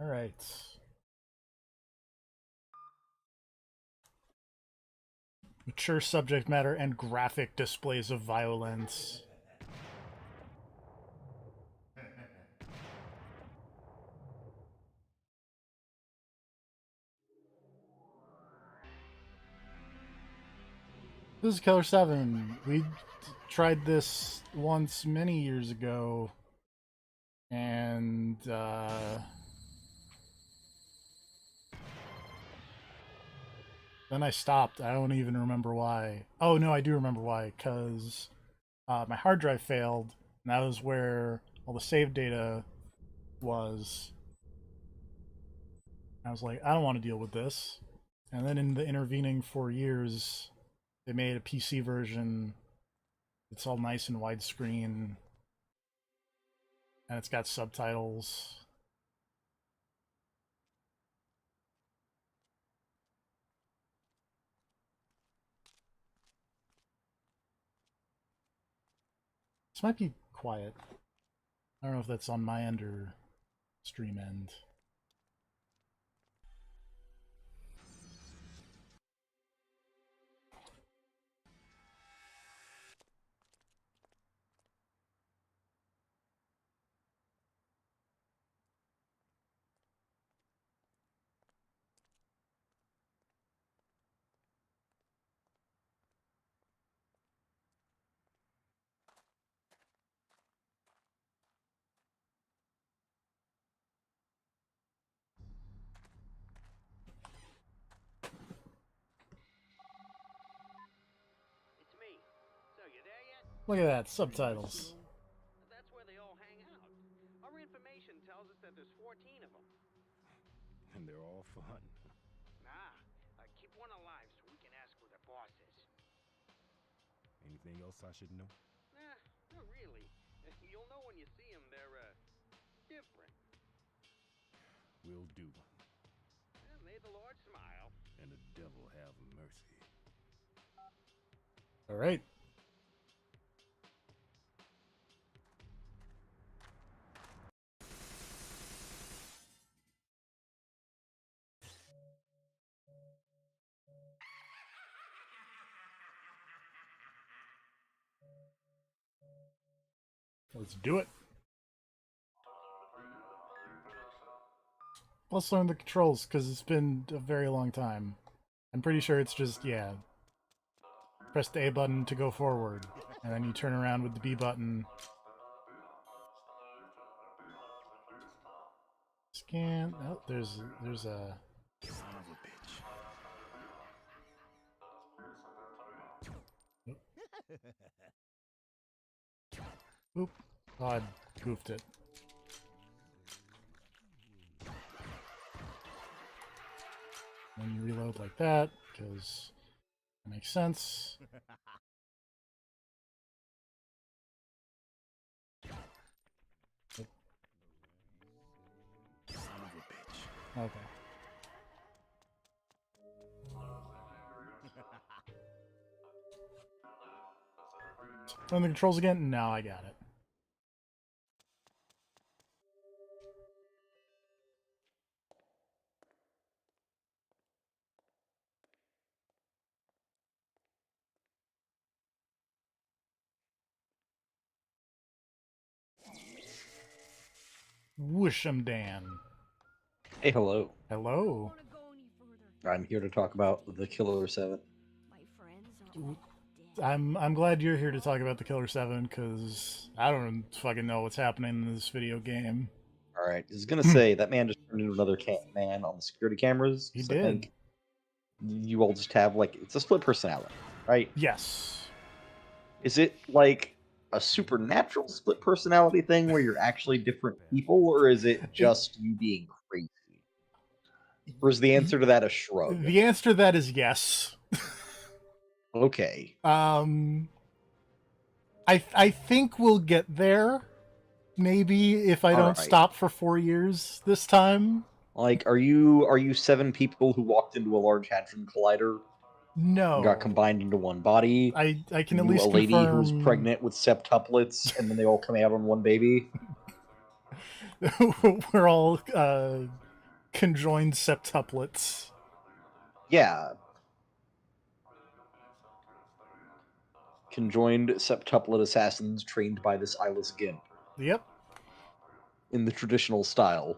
All right. Mature subject matter and graphic displays of violence. This is Killer7. We tried this once many years ago, and then I stopped. I don't even remember why. Oh no, I do remember why. Because my hard drive failed, and that was where all the save data was. I was like, I don't want to deal with this. And then in the intervening 4 years, they made a PC version. It's all nice and widescreen, and it's got subtitles. This might be quiet. I don't know if that's on my end or stream end. Look at that, subtitles. That's where they all hang out. Our information tells us that there's 14 of them. And they're all fun. Keep one alive so we can ask who the boss is. Anything else I should know? Not really. You'll know when you see them. They're, different. Will do. May the Lord smile. And the devil have mercy. All right. Let's do it. Let's learn the controls, because it's been a very long time. I'm pretty sure it's just, yeah. Press the A button to go forward, and then you turn around with the B button. Scan. Oh, there's a... Son of a bitch. Oop. Oh, I goofed it. When you reload like that, because it makes sense. Son of a bitch. Okay. Learn the controls again? Now I got it. Whoosh'em Dan. Hey, hello. Hello. I'm here to talk about the Killer7. I'm glad you're here to talk about the Killer7, because I don't fucking know what's happening in this video game. All right, I was gonna say that man just turned into another man on the security cameras. He 'cause did. I think you all just have like it's a split personality, right? Yes. Is it like a supernatural split personality thing where you're actually different people, or is it just you being crazy? Or is the answer to that a shrug? The answer to that is yes. Okay. I think we'll get there. Maybe if I don't stop for 4 years this time. Like, are you 7 people who walked into a Large Hadron Collider? No. And got combined into one body? I can at least a lady confirm... who's pregnant with septuplets, and then they all come out on one baby? We're all conjoined septuplets. Yeah. Conjoined septuplet assassins trained by this eyeless gimp Yep. in the traditional style.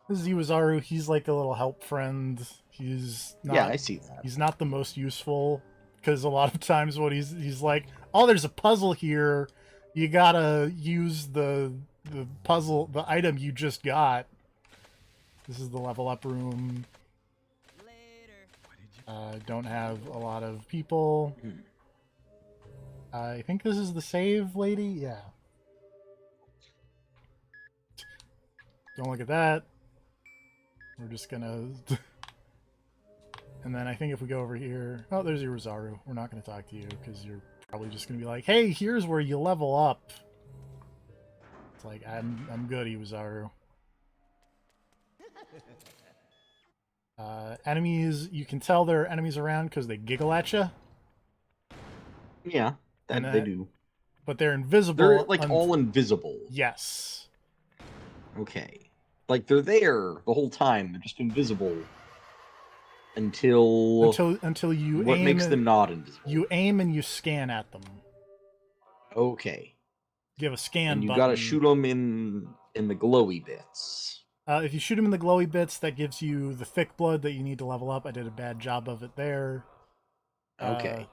This is Iwazaru. He's like a little help friend. He's not. Yeah, I see that. He's not the most useful because a lot of times what he's like, oh, there's a puzzle here. You gotta use the puzzle, the item you just got. This is the level up room. Don't have a lot of people. I think this is the save lady. Yeah. Don't look at that. We're just gonna... And then I think if we go over here... Oh, there's your Rosaru. We're not gonna talk to you, because you're probably just gonna be like, hey, here's where you level up. It's like, I'm good, Iwazaru. Enemies, you can tell there are enemies around because they giggle at you. Yeah, that they do. But they're invisible. They're like all invisible. Yes. Okay. Like they're there the whole time. They're just invisible until you what aim. makes them not invisible? You aim and you scan at them. Okay. You have a scan and you button. gotta shoot them in the glowy bits. If you shoot them in the glowy bits, that gives you the thick blood that you need to level up. I did a bad job of it there. Okay.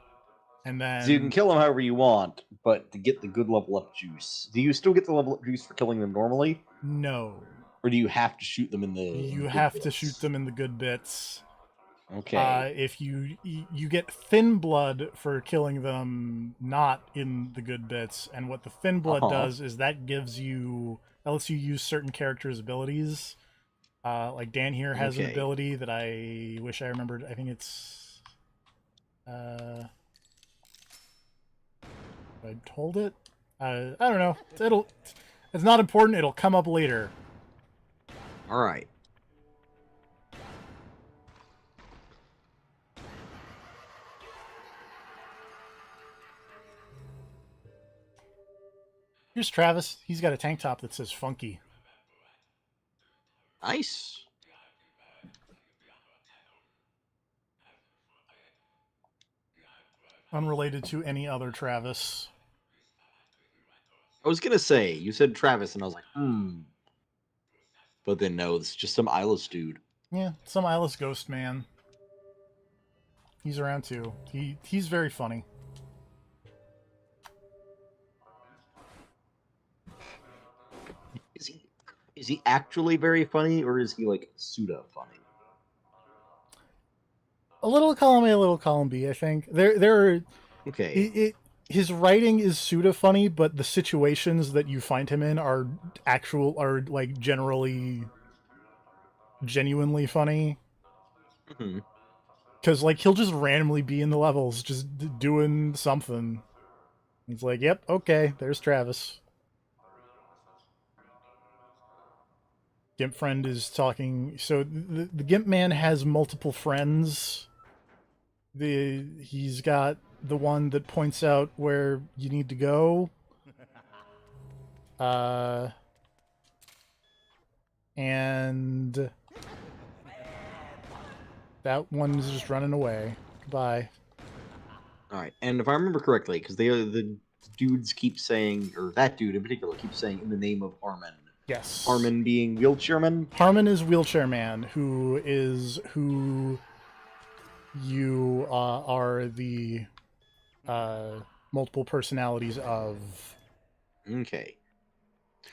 And then... So you can kill them however you want, but to get the good level up juice. Do you still get the level up juice for killing them normally? No. Or do you have to shoot them in the You have to shoot them in the good bits. Okay. If you get thin blood for killing them not in the good bits, and what the thin blood does is that lets you use certain characters' abilities. Like Dan here has an ability that I wish I remembered. I think it's I told it. I don't know. It's not important. It'll come up later. All right. Here's Travis. He's got a tank top that says funky. Nice. Unrelated to any other Travis. I was gonna say, you said Travis, and I was like, But then no, this is just some eyeless dude. Yeah, some eyeless ghost man. He's around too. He's very funny. Is he actually very funny, or is he like pseudo funny? A little column A, a little column B. I think there are. Okay. His writing is pseudo funny, but the situations that you find him in are like generally genuinely funny. Because like he'll just randomly be in the levels, just doing something. It's like, yep, okay, there's Travis. Gimp friend is talking. So the Gimp man has multiple friends. He's got the one that points out where you need to go. And that one's just running away. Goodbye. All right, and if I remember correctly, because the dudes keep saying, or that dude in particular keeps saying, in the name of Harmon. Yes. Harmon being Wheelchairman? Harmon is Wheelchair Man, who you are the multiple personalities of. Okay.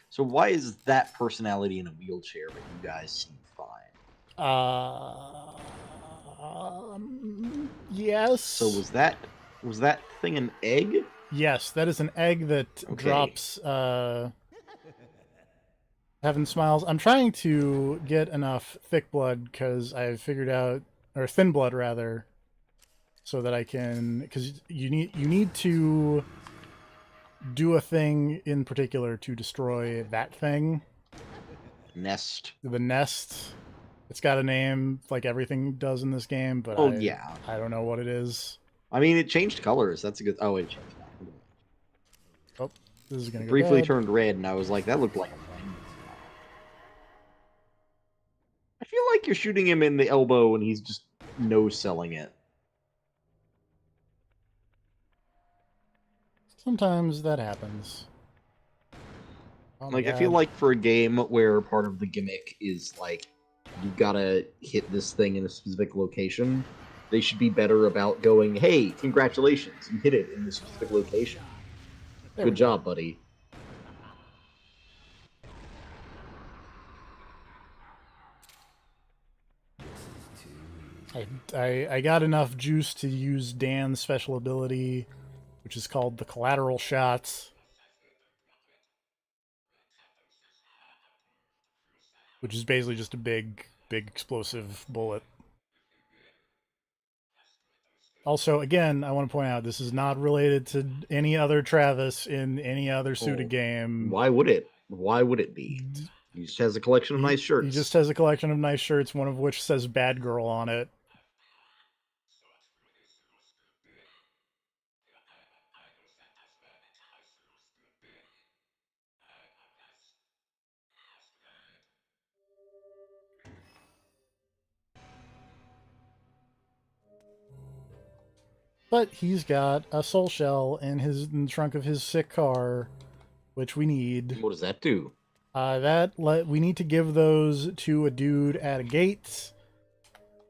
So why is that personality in a wheelchair, but you guys seem fine? Yes. So was that thing an egg? Yes, that is an egg that drops Heaven Smiles. I'm trying to get enough thick blood because I've figured out, or thin blood rather, so that I can, because you need to do a thing in particular to destroy that thing. Nest. The nest. It's got a name like everything does in this game, but I don't know what it is. I mean, it changed colors. That's a good. Oh, it changed. Oh, this is gonna go briefly bad. turned red, and I was like, that looked like a rainbow. like you're shooting him in the elbow and he's just no-selling it. Sometimes that happens. Oh my Like, I feel God. like for a game where part of the gimmick is, like, you gotta hit this thing in a specific location, they should be better about going, hey, congratulations, you hit it in this specific location. There Good we go. job, buddy. I got enough juice to use Dan's special ability, which is called the collateral shots, which is basically just a big explosive bullet. Also, again, I want to point out this is not related to any other Travis in any other Suda Oh, game. Why would it? Why would it be? He just has a collection of nice shirts. He just has a collection of nice shirts, one of which says "Bad Girl" on it. But he's got a soul shell in the trunk of his sick car, which we need. What does that do? We need to give those to a dude at a gate,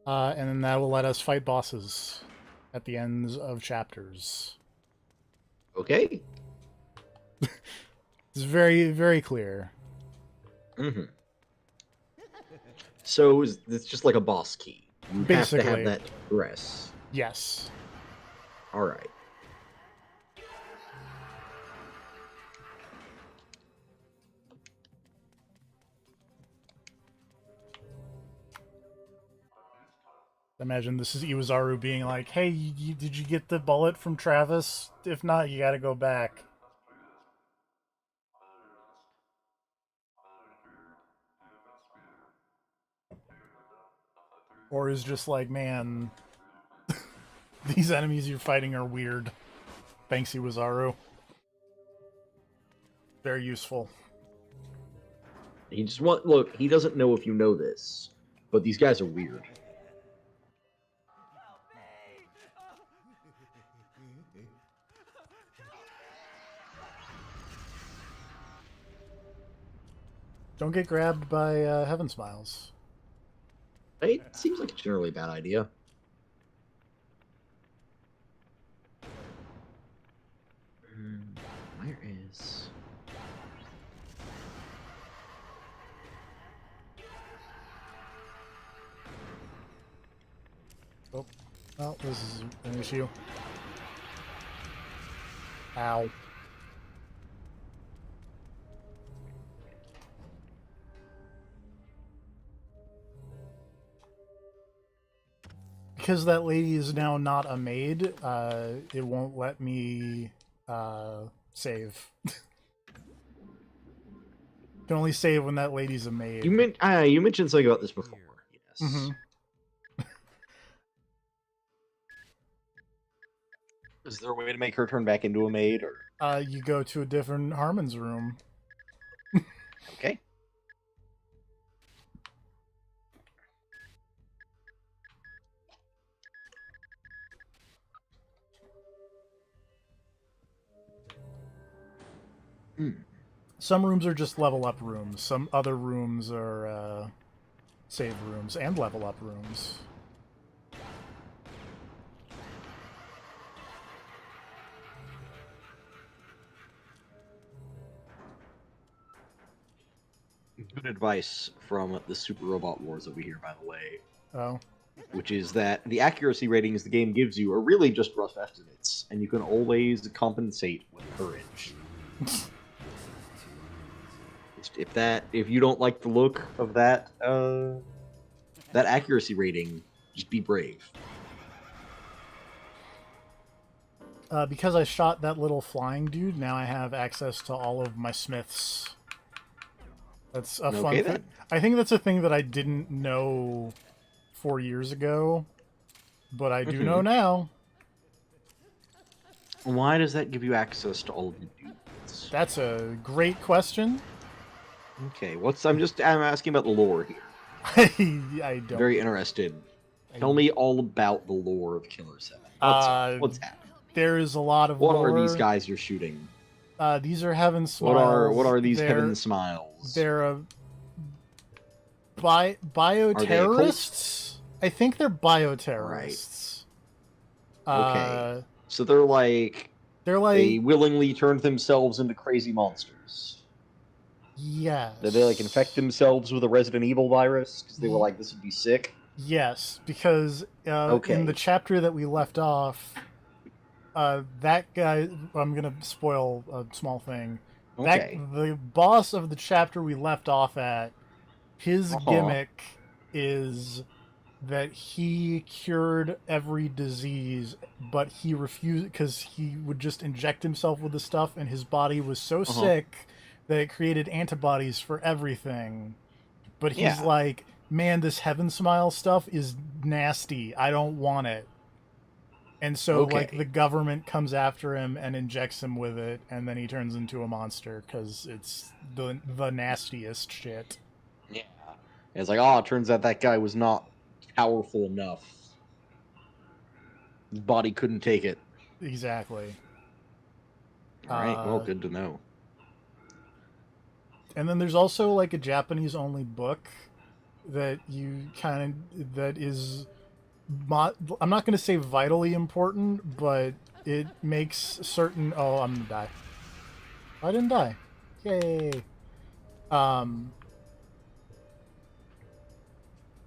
and then that will let us fight bosses at the ends of chapters. Okay. It's very clear. Mm-hmm. So it's just like a boss key. You Basically. have to have that to progress. Yes. All right. Imagine this is Iwazaru being like, "Hey, did you get the bullet from Travis? If not, you gotta go back." Or is just like, "Man, these enemies you're fighting are weird." Thanks, Iwazaru. Very useful. He just look. He doesn't know if you know this, but these guys are weird. Don't get grabbed by Heaven Smiles. It seems like a generally bad idea. Where is? Oh, well, this is an issue. Ow. Because that lady is now not a maid, it won't let me save. Can only save when that lady's a maid. You mentioned something about this before. Yes. Mm-hmm. Is there a way to make her turn back into a maid, or? You go to a different Harmon's room. Okay. Some rooms are just level up rooms. Some other rooms are save rooms and level up rooms. Good advice from the Super Robot Wars over here, by the way. Oh. Which is that the accuracy ratings the game gives you are really just rough estimates, and you can always compensate with courage. If you don't like the look of that accuracy rating, just be brave. Because I shot that little flying dude, now I have access to all of my smiths. That's a fun thing. Then. I think that's a thing that I didn't know 4 years ago, but I do know now. Why does that give you access to all of the dudes? That's a great question. Okay, I'm asking about the lore here. I don't. Very interested. I- Tell me all about the lore of Killer 7. What's up? What's happening? There is a lot of What lore. are these guys you're shooting? These are Heaven Smiles. What are these They're- Heaven Smiles? They're Are they a bioterrorists. I think they're bioterrorists. Okay. So they're like they willingly turned themselves into crazy monsters. Yes. Did they like infect themselves with a Resident Evil virus because they were like, this would be sick? Yes, because in the chapter that we left off, that guy. I'm gonna spoil a small thing. Okay. The boss of the chapter we left off at, his gimmick is that he cured every disease, but he refused because he would just inject himself with the stuff, and his body was so sick that it created antibodies for everything. But he's like, man, this Heaven Smile stuff is nasty. I don't want it. And so, like, the government comes after him and injects him with it, and then he turns into a monster because it's the nastiest shit. Yeah. And it's like, oh, it turns out that guy was not powerful enough. His body couldn't take it. Exactly. All right, well, good to know. And then there's also, like, a Japanese-only book that that is... I'm not going to say vitally important, but it makes certain... Oh, I'm going to die. I didn't die. Yay.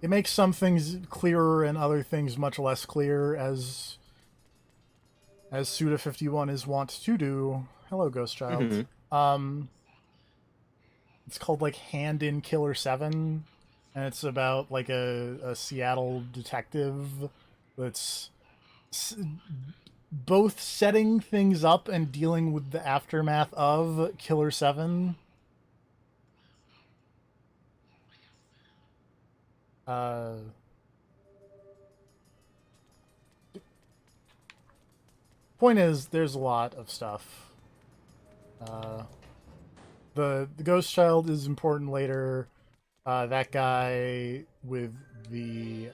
It makes some things clearer and other things much less clear, as Suda51 is wont to do. Hello, Ghost Child. It's called, like, Hand in Killer7, and it's about, like, a Seattle detective that's both setting things up and dealing with the aftermath of Killer7. Point is, there's a lot of stuff. The Ghost Child is important later. That guy with the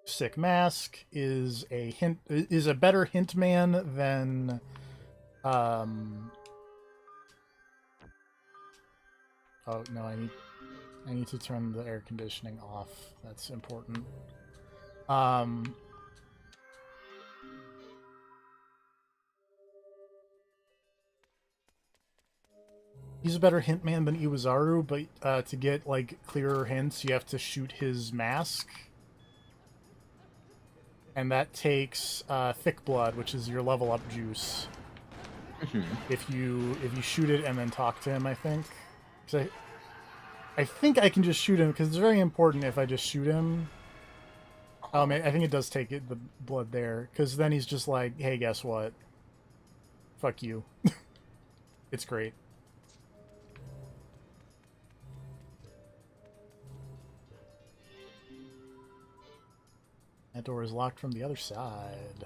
sick mask is a better hint man than oh no, I need to turn the air conditioning off. That's important. He's a better hint man than Iwazaru, but to get, like, clearer hints, you have to shoot his mask. And that takes thick blood, which is your level up juice. If you shoot it and then talk to him, I think. 'Cause I think I can just shoot him, because it's very important if I just shoot him. I think it does take the blood there, because then he's just like, hey, guess what? Fuck you. It's great. That door is locked from the other side.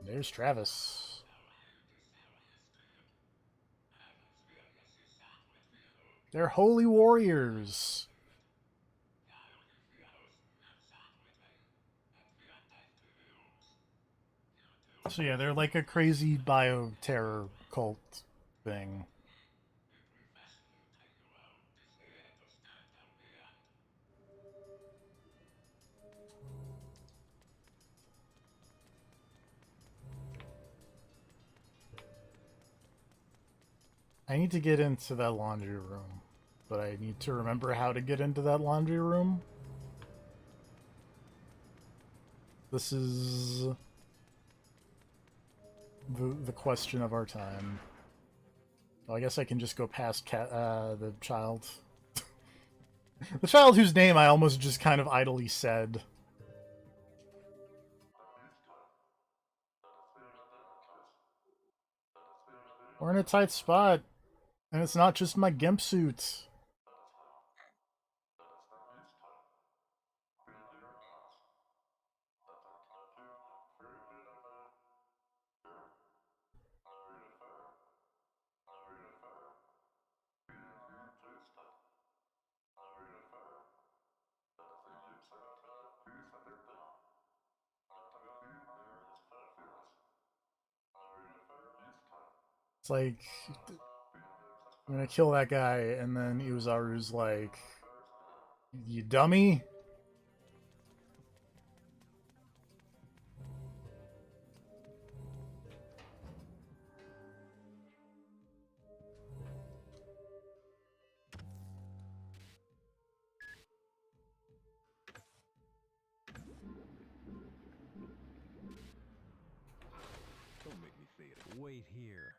There's Travis. They're holy warriors. So yeah, they're like a crazy bioterror cult thing. I need to get into that laundry room, but I need to remember how to get into that laundry room. This is the question of our time. Well, I guess I can just go past the child. The child whose name I almost just kind of idly said. We're in a tight spot, and it's not just my gimp suit. It's like, I'm gonna kill that guy, and then Iwazaru's like, you dummy? Don't make me say it. Wait here.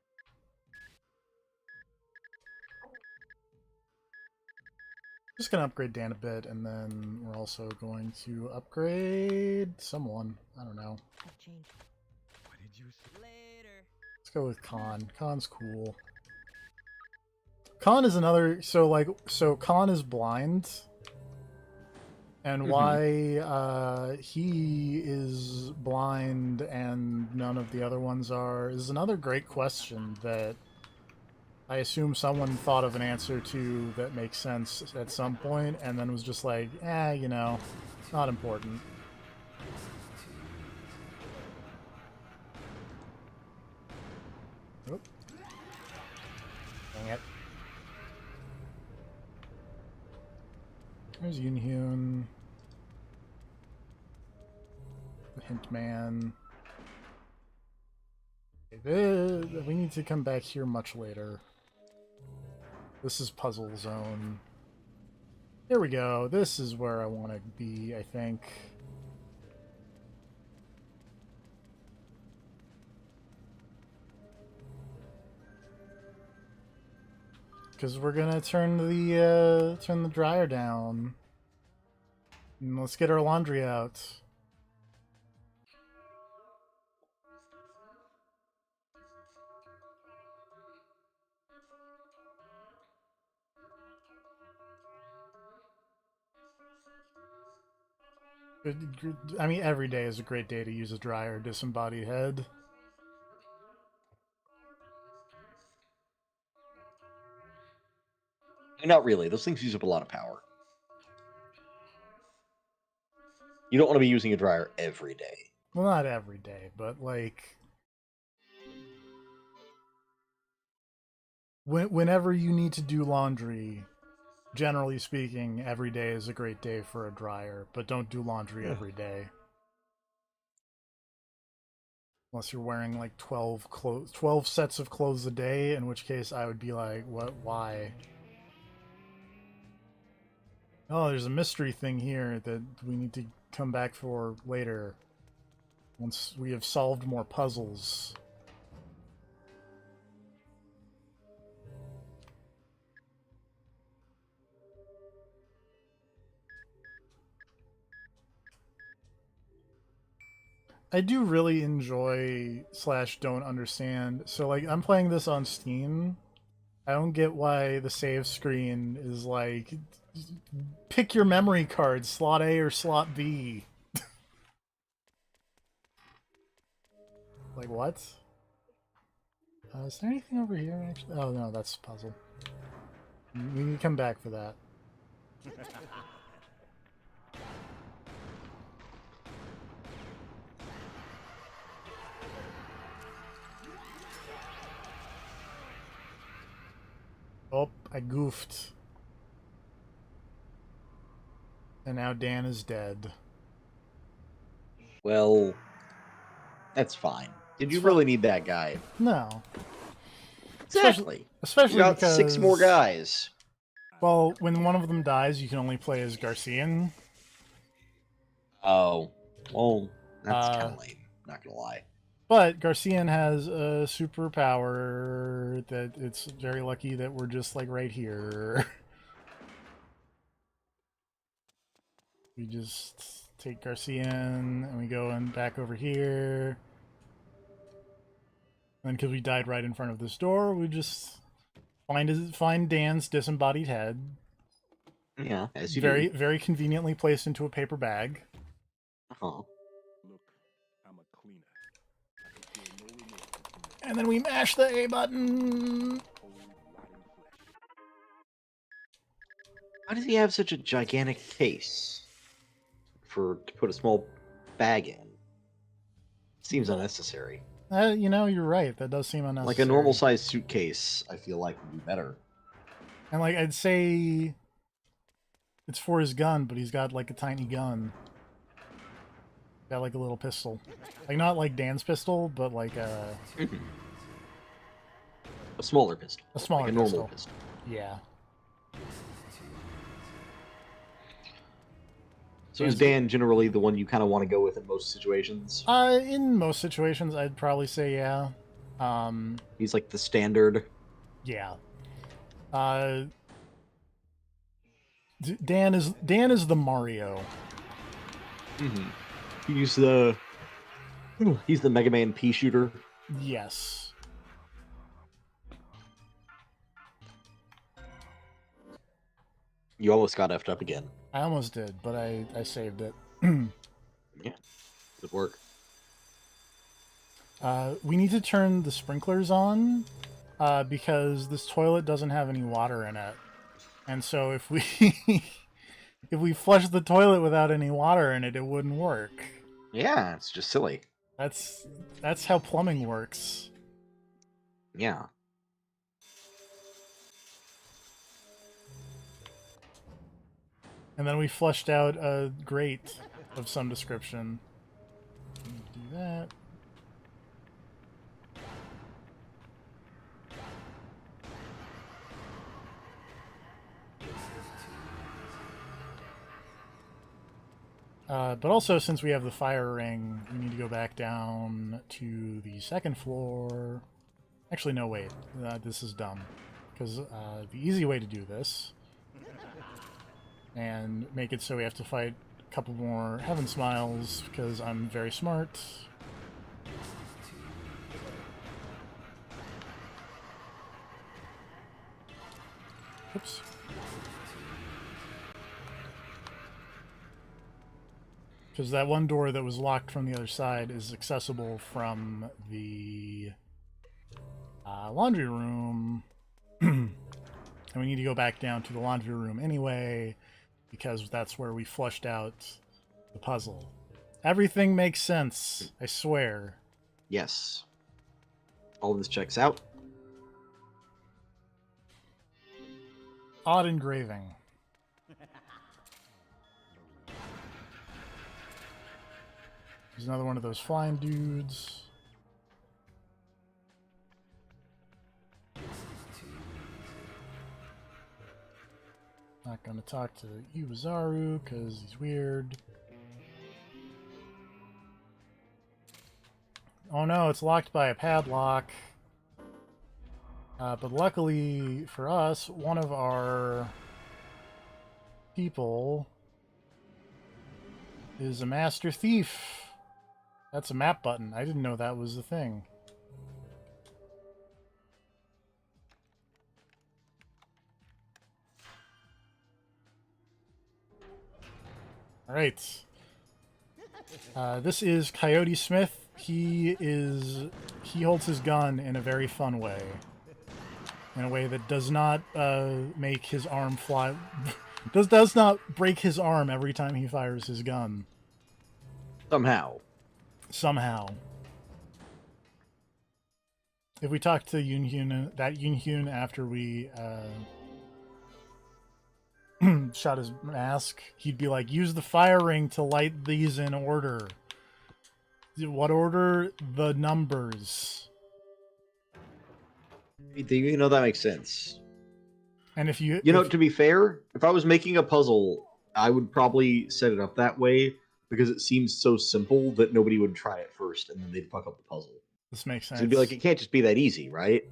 Just gonna upgrade Dan a bit, and then we're also going to upgrade someone. I don't know. I've changed. What did you say? Later. Let's go with Khan. Khan's cool. Khan is another. So Khan is blind, and why he is blind and none of the other ones are is another great question that I assume someone thought of an answer to that makes sense at some point, and then was just like, you know, not important. Oop. Dang it. There's Yunhyun. The Hint Man. Okay, we need to come back here much later. This is Puzzle Zone. Here we go. This is where I want to be, I think. Because we're gonna turn the dryer down. And let's get our laundry out. I mean, every day is a great day to use a dryer, disembodied head. Not really. Those things use up a lot of power. You don't want to be using a dryer every day. Well, not every day, but like whenever you need to do laundry, generally speaking, every day is a great day for a dryer, but don't do laundry every day. Unless you're wearing like 12 sets of clothes a day, in which case I would be like, what, why? Oh, there's a mystery thing here that we need to come back for later. Once we have solved more puzzles. I do really enjoy / don't understand. So like I'm playing this on Steam. I don't get why the save screen is like pick your memory card, slot A or slot B. Like what? Is there anything over here actually? Oh no, that's a puzzle. We need to come back for that. Oh, I goofed. And now Dan is dead. Well, that's fine. Did you It's really fine. need that guy? No. Exactly. Especially You got because 6 more guys. Well, when one of them dies, you can only play as Garcian. Oh, well, that's kind of lame. Not gonna lie. But Garcian has a superpower that it's very lucky that we're just like right here. We just take Garcian and we go and back over here. And because we died right in front of this door, we just find Dan's disembodied head. Yeah, as you Very, do. very conveniently placed into a paper bag. Uh-huh. Look, I'm a cleaner. I can feel no remorse between And then we mash the A button. cold, rotting flesh. Why does he have such a gigantic case to put a small bag in? Seems unnecessary. You know, you're right. That does seem unnecessary. Like a normal sized suitcase, I feel like would be better. And like I'd say it's for his gun, but he's got like a tiny gun. Got like a little pistol. Like not like Dan's pistol, but like a smaller pistol. A smaller like a normal pistol. Yeah. So is Dan generally the one you kind of want to go with in most situations? In most situations, I'd probably say yeah. He's like the standard. Yeah. Dan is the Mario. He's the Mega Man pea shooter. Yes. You almost got effed up again. I almost did, but I saved it. Yeah. Good work. We need to turn the sprinklers on because this toilet doesn't have any water in it. And so if we if we flush the toilet without any water in it, it wouldn't work. Yeah, it's just silly. That's how plumbing works. Yeah. And then we flushed out a grate of some description. Do that. But also, since we have the fire ring, we need to go back down to the second floor. Actually, no, wait. This is dumb. Because the easy way to do this, and make it so we have to fight a couple more Heaven Smiles, because I'm very smart. Oops. Because that one door that was locked from the other side is accessible from the laundry room. And we need to go back down to the laundry room anyway, because that's where we flushed out the puzzle. Everything makes sense, I swear. Yes. All this checks out. Odd engraving. There's another one of those flying dudes. Not gonna talk to Iwazaru because he's weird. Oh no, it's locked by a padlock. But luckily for us, one of our people is a master thief. That's a map button. I didn't know that was the thing. Alright. This is Coyote Smith. He holds his gun in a very fun way. In a way that does not make his arm fly... does not break his arm every time he fires his gun. Somehow. If we talk to Yunhyun after we shot his mask, he'd be like, use the fire ring to light these in order. What order? The numbers. You know, that makes sense. And if you... to be fair, if I was making a puzzle, I would probably set it up that way, because it seems so simple that nobody would try it first, and then they'd fuck up the puzzle. This makes sense. So it'd be like, it can't just be that easy, right?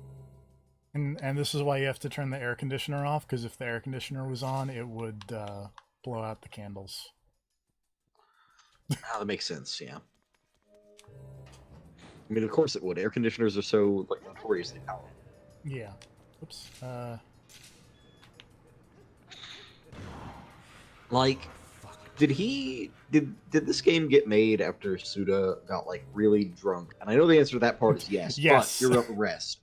And this is why you have to turn the air conditioner off, because if the air conditioner was on, it would blow out the candles. That makes sense, yeah. I mean, of course it would. Air conditioners are so, like, notoriously powerful. Yeah. Oops. Like, did this game get made after Suda got, like, really drunk? And I know the answer to that part is yes. Yes. But you're up to rest.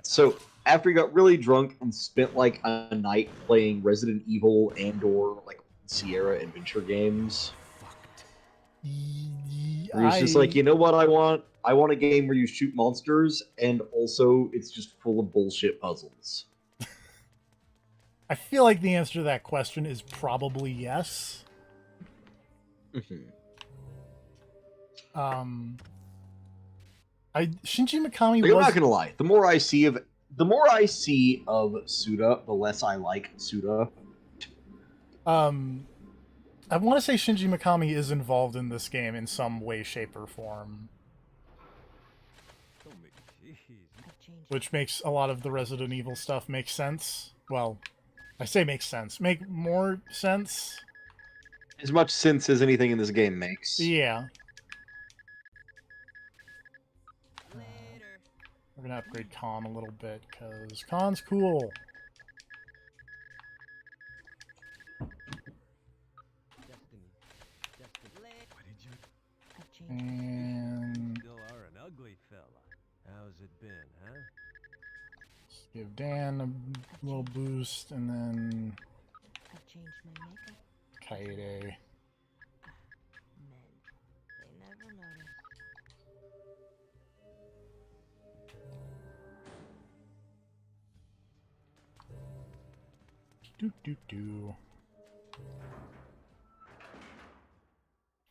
So, after he got really drunk and spent, like, a night playing Resident Evil and/or, like, Sierra adventure games, he was just like, you know what I want? I want a game where you shoot monsters, and also it's just full of bullshit puzzles. I feel like the answer to that question is probably yes. Um, Shinji Mikami Like, I'm was. not gonna lie. The more I see of Suda, the less I like Suda. I want to say Shinji Mikami is involved in this game in some way, shape, or form, Don't make which makes a lot of the Resident Evil stuff make sense. Well, I say makes sense. Make more sense. As much sense as anything in this game makes. Yeah. We're gonna upgrade Khan a little bit, because Khan's cool. What did you? And Still are an ugly fella. How's it been, huh? let's give Dan a little boost, and then I've changed my makeup. Kaede. Men. They never notice. Do.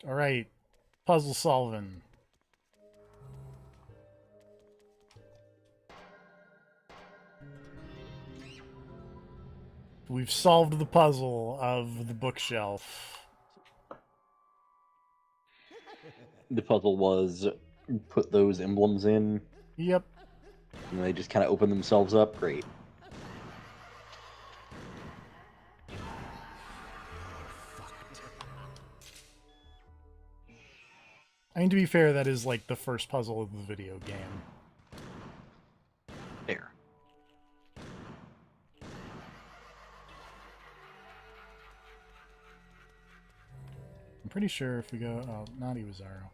All right, puzzle solving. We've solved the puzzle of the bookshelf. The puzzle was put those emblems in, Yep. and they just kind of open themselves up. Great. I mean, to be fair, that is like the first puzzle of the video game. There. I'm pretty sure if we go... Oh, not Iwazaro.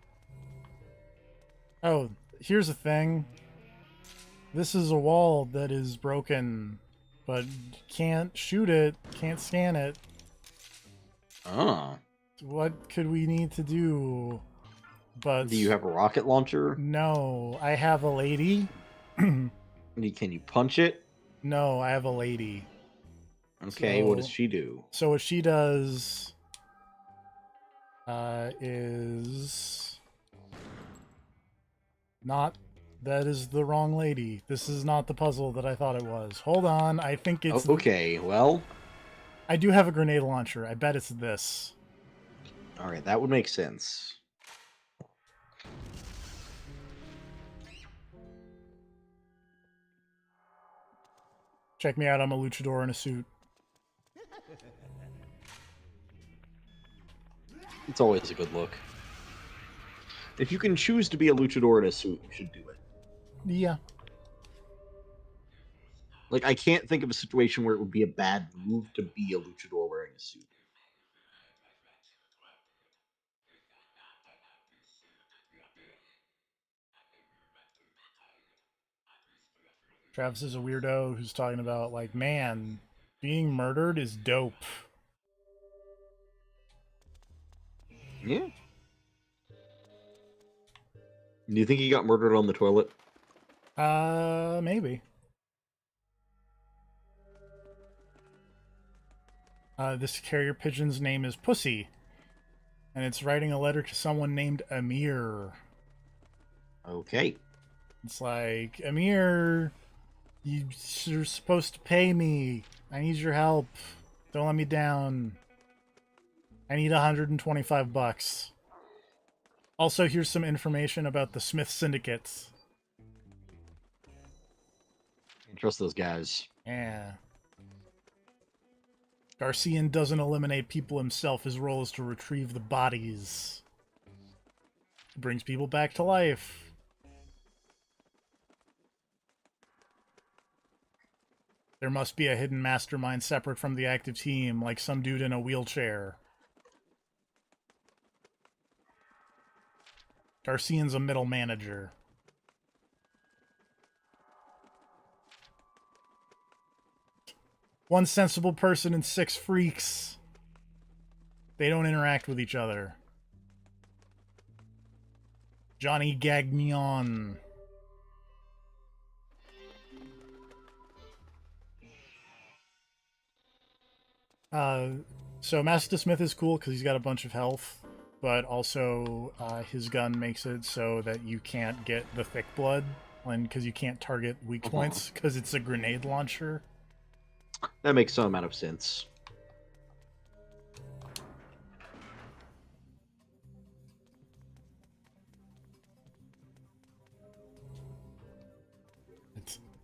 Oh, here's the thing. This is a wall that is broken, but can't shoot it, can't scan it. Ah. What could we need to do? But Do you have a rocket launcher? no, I have a lady. Can you punch it? No, I have a lady. Okay, what does So- she do? So what she does is not. That is the wrong lady. This is not the puzzle that I thought it was. Hold on, I think it's. Okay, well, I do have a grenade launcher. I bet it's this. all right, that would make sense. Check me out. I'm a luchador in a suit. It's always a good look. If you can choose to be a luchador in a suit, you should do it. Yeah. Like, I can't think of a situation where it would be a bad move to be a luchador wearing a suit. Travis is a weirdo who's talking about, like, man, being murdered is dope. Yeah. Do you think he got murdered on the toilet? Maybe. This carrier pigeon's name is Pussy, and it's writing a letter to someone named Amir. Okay. It's like, Amir, you're supposed to pay me. I need your help. Don't let me down. I need 125 bucks. Also, here's some information about the Smith Syndicate. Can't trust those guys. Yeah. Garcian doesn't eliminate people himself. His role is to retrieve the bodies. He brings people back to life. There must be a hidden mastermind separate from the active team, like some dude in a wheelchair. Garcian's a middle manager. One sensible person and 6 freaks. They don't interact with each other. Johnny Gagnon. So Master Smith is cool because he's got a bunch of health, but also his gun makes it so that you can't get the thick blood, and because you can't target weak points because it's a grenade launcher. That makes some amount of sense.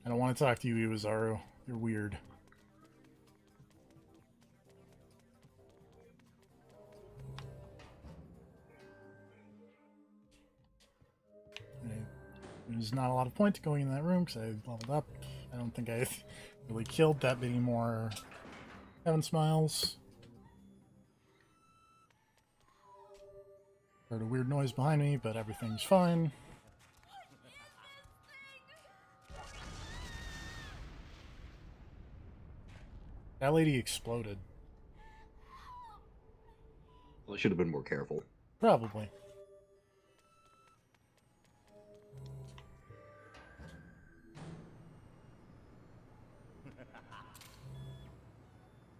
I don't want to talk to you, Iwazaru. You're weird. There's not a lot of point to going in that room because I leveled up. I don't think I really killed that many more Heaven Smiles. Heard a weird noise behind me, but everything's fine. That lady exploded. Well, I should have been more careful. Probably.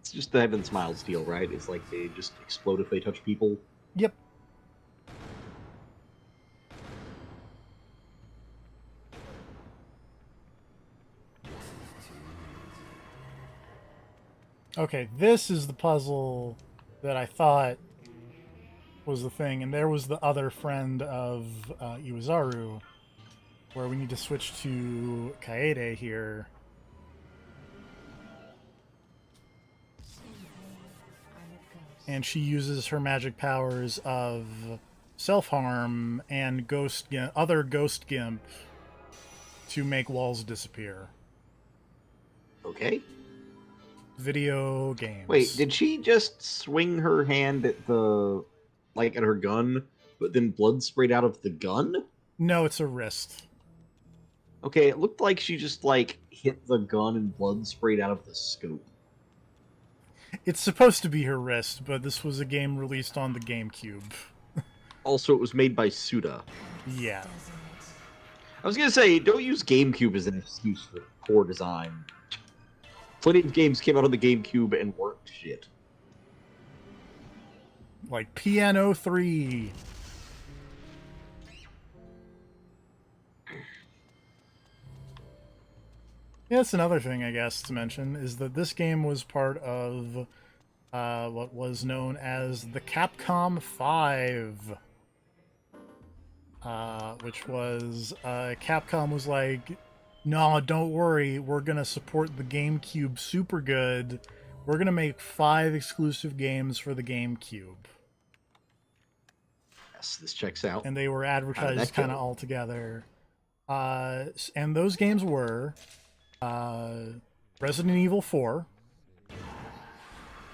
It's just the Heaven Smiles deal, right? It's like they just explode if they touch people. Yep. Okay, this is the puzzle that I thought was the thing, and there was the other friend of Iwazaru, where we need to switch to Kaede here. And she uses her magic powers of self-harm and other ghost gimp to make walls disappear. Okay. Video games. Wait, did she just swing her hand at the, like, at her gun, but then blood sprayed out of the gun? No, it's a wrist. Okay, it looked like she just, like, hit the gun and blood sprayed out of the scope. It's supposed to be her wrist, but this was a game released on the GameCube. Also, it was made by Suda. Yeah. I was gonna say, don't use GameCube as an excuse for poor design. Plenty of games came out on the GameCube and worked shit. Like Piano 3. Yeah, that's another thing, I guess, to mention, is that this game was part of what was known as the Capcom 5. Which was, Capcom was like, no, don't worry, we're going to support the GameCube super good. We're going to make 5 exclusive games for the GameCube. Yes, this checks out. And they were advertised kind of all together. And those games were Resident Evil 4,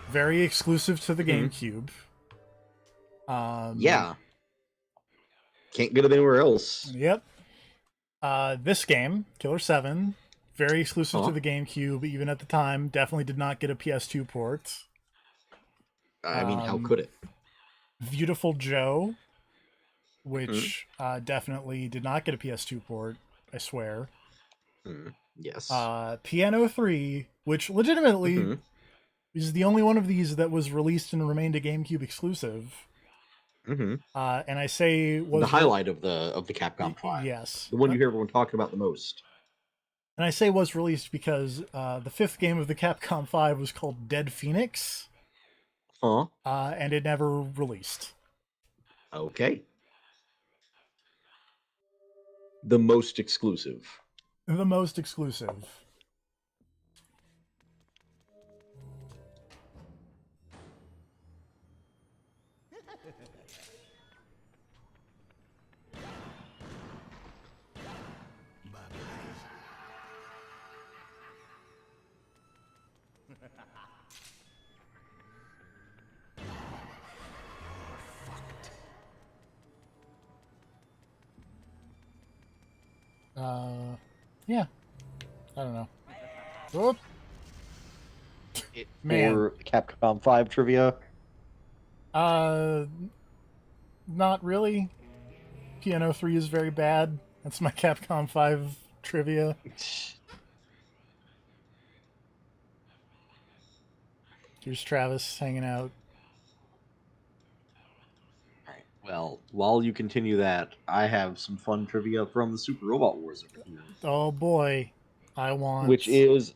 very exclusive to the GameCube. Yeah. Can't get it anywhere else. Yep. This game, Killer7, very exclusive to the GameCube, even at the time, definitely did not get a PS2 port. I mean, how could it? Beautiful Joe, which definitely did not get a PS2 port, I swear. Yes. Piano 3, which legitimately is the only one of these that was released and remained a GameCube exclusive. And I say was the highlight of the Capcom 5. Yes. The one you hear everyone talking about the most. And I say was released because the 5th game of the Capcom 5 was called Dead Phoenix. Huh? And it never released. Okay. The most exclusive. The most exclusive. Yeah. I don't know. Whoop. Man. For Capcom 5 trivia? Not really. Piano 3 is very bad. That's my Capcom 5 trivia. Here's Travis hanging out. Alright, well, while you continue that, I have some fun trivia from the Super Robot Wars over here. Oh boy. I want... Which is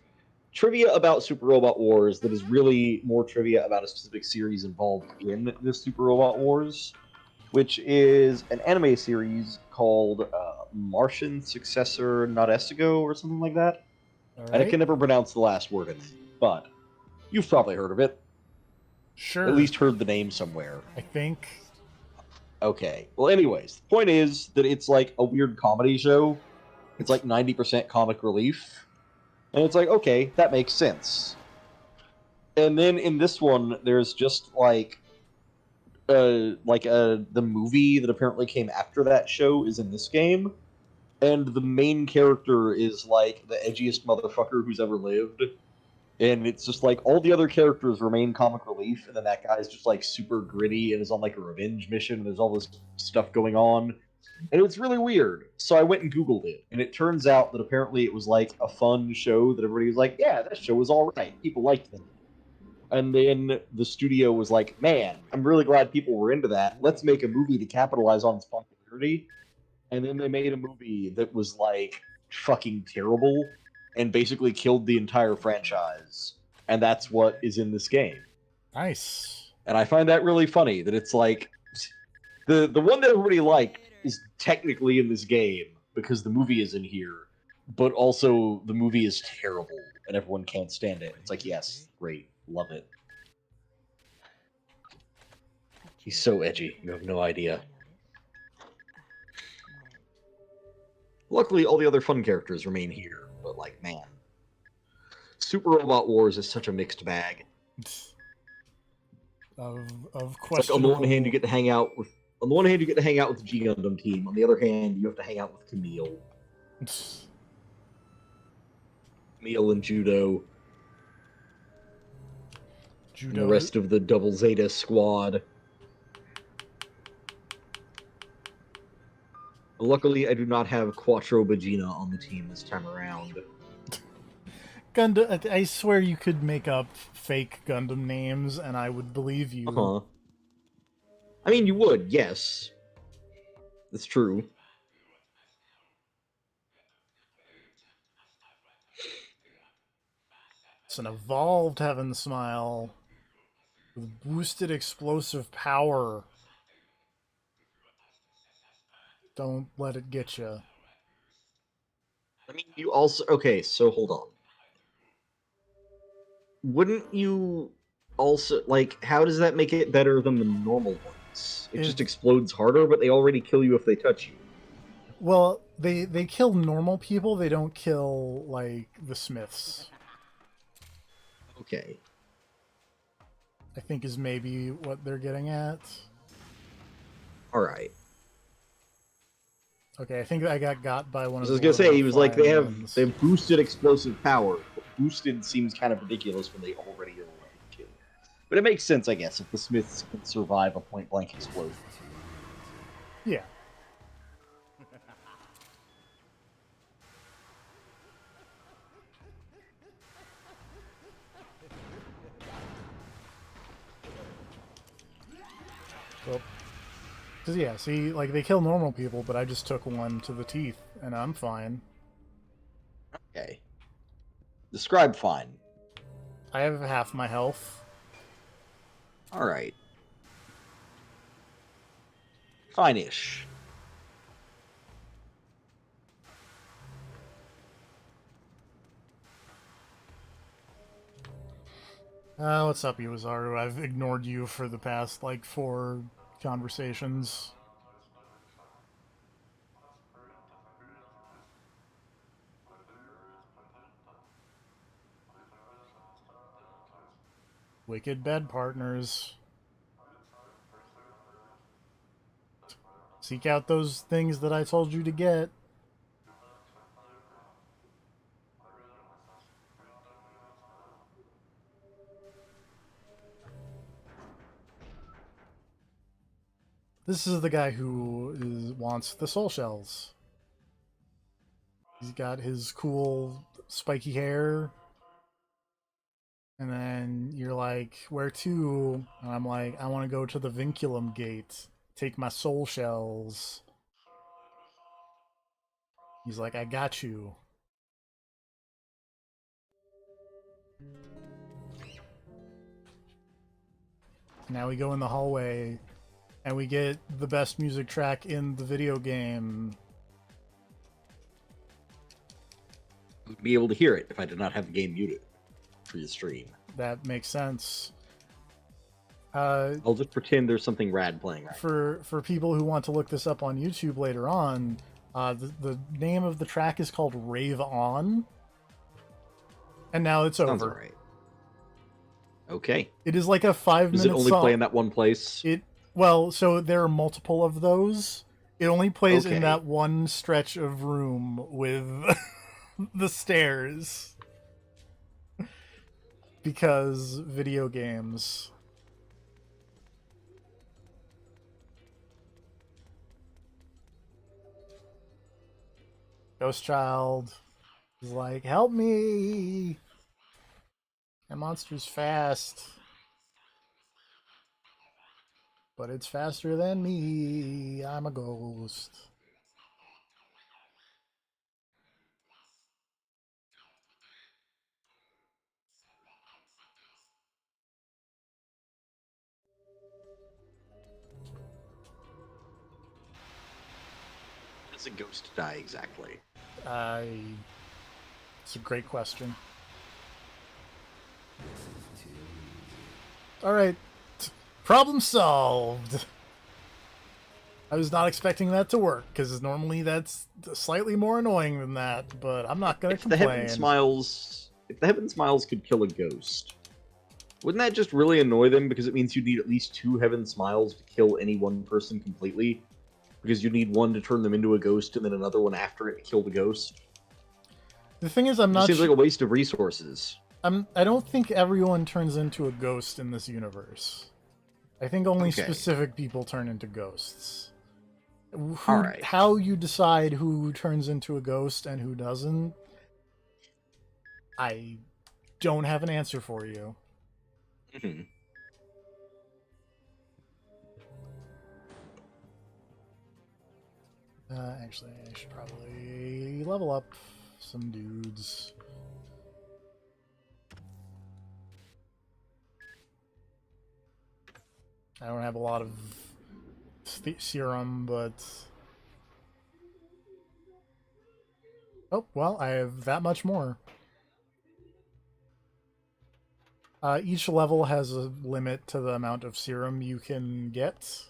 trivia about Super Robot Wars that is really more trivia about a specific series involved in this Super Robot Wars, which is an anime series called Martian Successor Nadesigo or something like that. All And I right. can never pronounce the last word in it, but you've probably heard of it. Sure. At least heard the name somewhere. I think. Okay. Well, anyways, the point is that it's like a weird comedy show. It's like 90% comic relief. And it's like, okay, that makes sense. And then in this one, there's just the movie that apparently came after that show is in this game. And the main character is like the edgiest motherfucker who's ever lived. And it's just like all the other characters remain comic relief, and then that guy's just like super gritty and is on like a revenge mission, and there's all this stuff going on. And it's really weird. So I went and Googled it, and it turns out that apparently it was like a fun show that everybody was like, yeah, that show was alright. People liked it. And then the studio was like, man, I'm really glad people were into that. Let's make a movie to capitalize on its popularity. And then they made a movie that was like fucking terrible and basically killed the entire franchise. And that's what is in this game. Nice. And I find that really funny that it's like the one that everybody liked is technically in this game because the movie is in here, but also the movie is terrible and everyone can't stand it. It's like, yes, great, love it. He's so edgy, you have no idea. Luckily, all the other fun characters remain here, but like, man. Super Robot Wars is such a mixed bag. Of It's like on the one hand you get to hang out with the G Gundam team. On the other hand, you have to hang out with Camille. Camille and Judo. And the rest of the Double Zeta squad. Luckily, I do not have Quattro Bagina on the team this time around. Gundam, I swear you could make up fake Gundam names and I would believe you. Uh-huh. I mean, you would, yes. That's true. It's an evolved Heaven Smile with boosted explosive power. Don't let it get you. I mean, you also... Okay, so hold on. Wouldn't you also... Like, how does that make it better than the normal ones? It just explodes harder, but they already kill you if they touch you. Well, they kill normal people, they don't kill, like, the Smiths. Okay. I think is maybe what they're getting at. Alright. Okay, I think I got by one of I was the gonna say, he was like, they have ones. boosted explosive power. But boosted seems kind of ridiculous when they already are killed. But it makes sense, I guess, if the Smiths can survive a point-blank explosion. Yeah. Well, cause yeah, see, like, they kill normal people, but I just took one to the teeth, and I'm fine. Okay. Describe fine. I have half my health. Alright. Fine-ish. What's up, Iwazaru? I've ignored you for the past, like, 4 conversations. Wicked bed partners. Seek out those things that I told you to get. This is the guy who wants the soul shells. He's got his cool spiky hair. And then you're like, where to? And I'm like, I want to go to the Vinculum Gate. Take my soul shells. He's like, I got you. Now we go in the hallway, and we get the best music track in the video game. You'd be able to hear it if I did not have the game muted for the stream. That makes sense. I'll just pretend there's something rad playing right For people who want to look this up on YouTube later on, the name of the track is called Rave On. And now it's Sounds over. alright. Okay. It is like a 5-minute Does it only song. play in that one place? Well, so there are multiple of those. It only plays Okay. in that one stretch of room with the stairs. Because video games. Ghost Child is like, help me! That monster's fast. But it's faster than me. I'm a ghost. How does a ghost die exactly? It's a great question. Alright. Problem solved. I was not expecting that to work, because normally that's slightly more annoying than that, but I'm not gonna If the Heaven complain. Smiles, if the Heaven Smiles could kill a ghost, wouldn't that just really annoy them? Because it means you need at least 2 Heaven Smiles to kill any one person completely. Because you need one to turn them into a ghost, and then another one after it to kill the ghost. The thing is, I'm It not seems like a waste of resources. I don't think everyone turns into a ghost in this universe. I think only Okay. specific people turn into ghosts. Alright. How you decide who turns into a ghost and who doesn't, I don't have an answer for you. Hmm. Actually, I should probably level up some dudes. I don't have a lot of serum, but... Oh, well, I have that much more. Each level has a limit to the amount of serum you can get.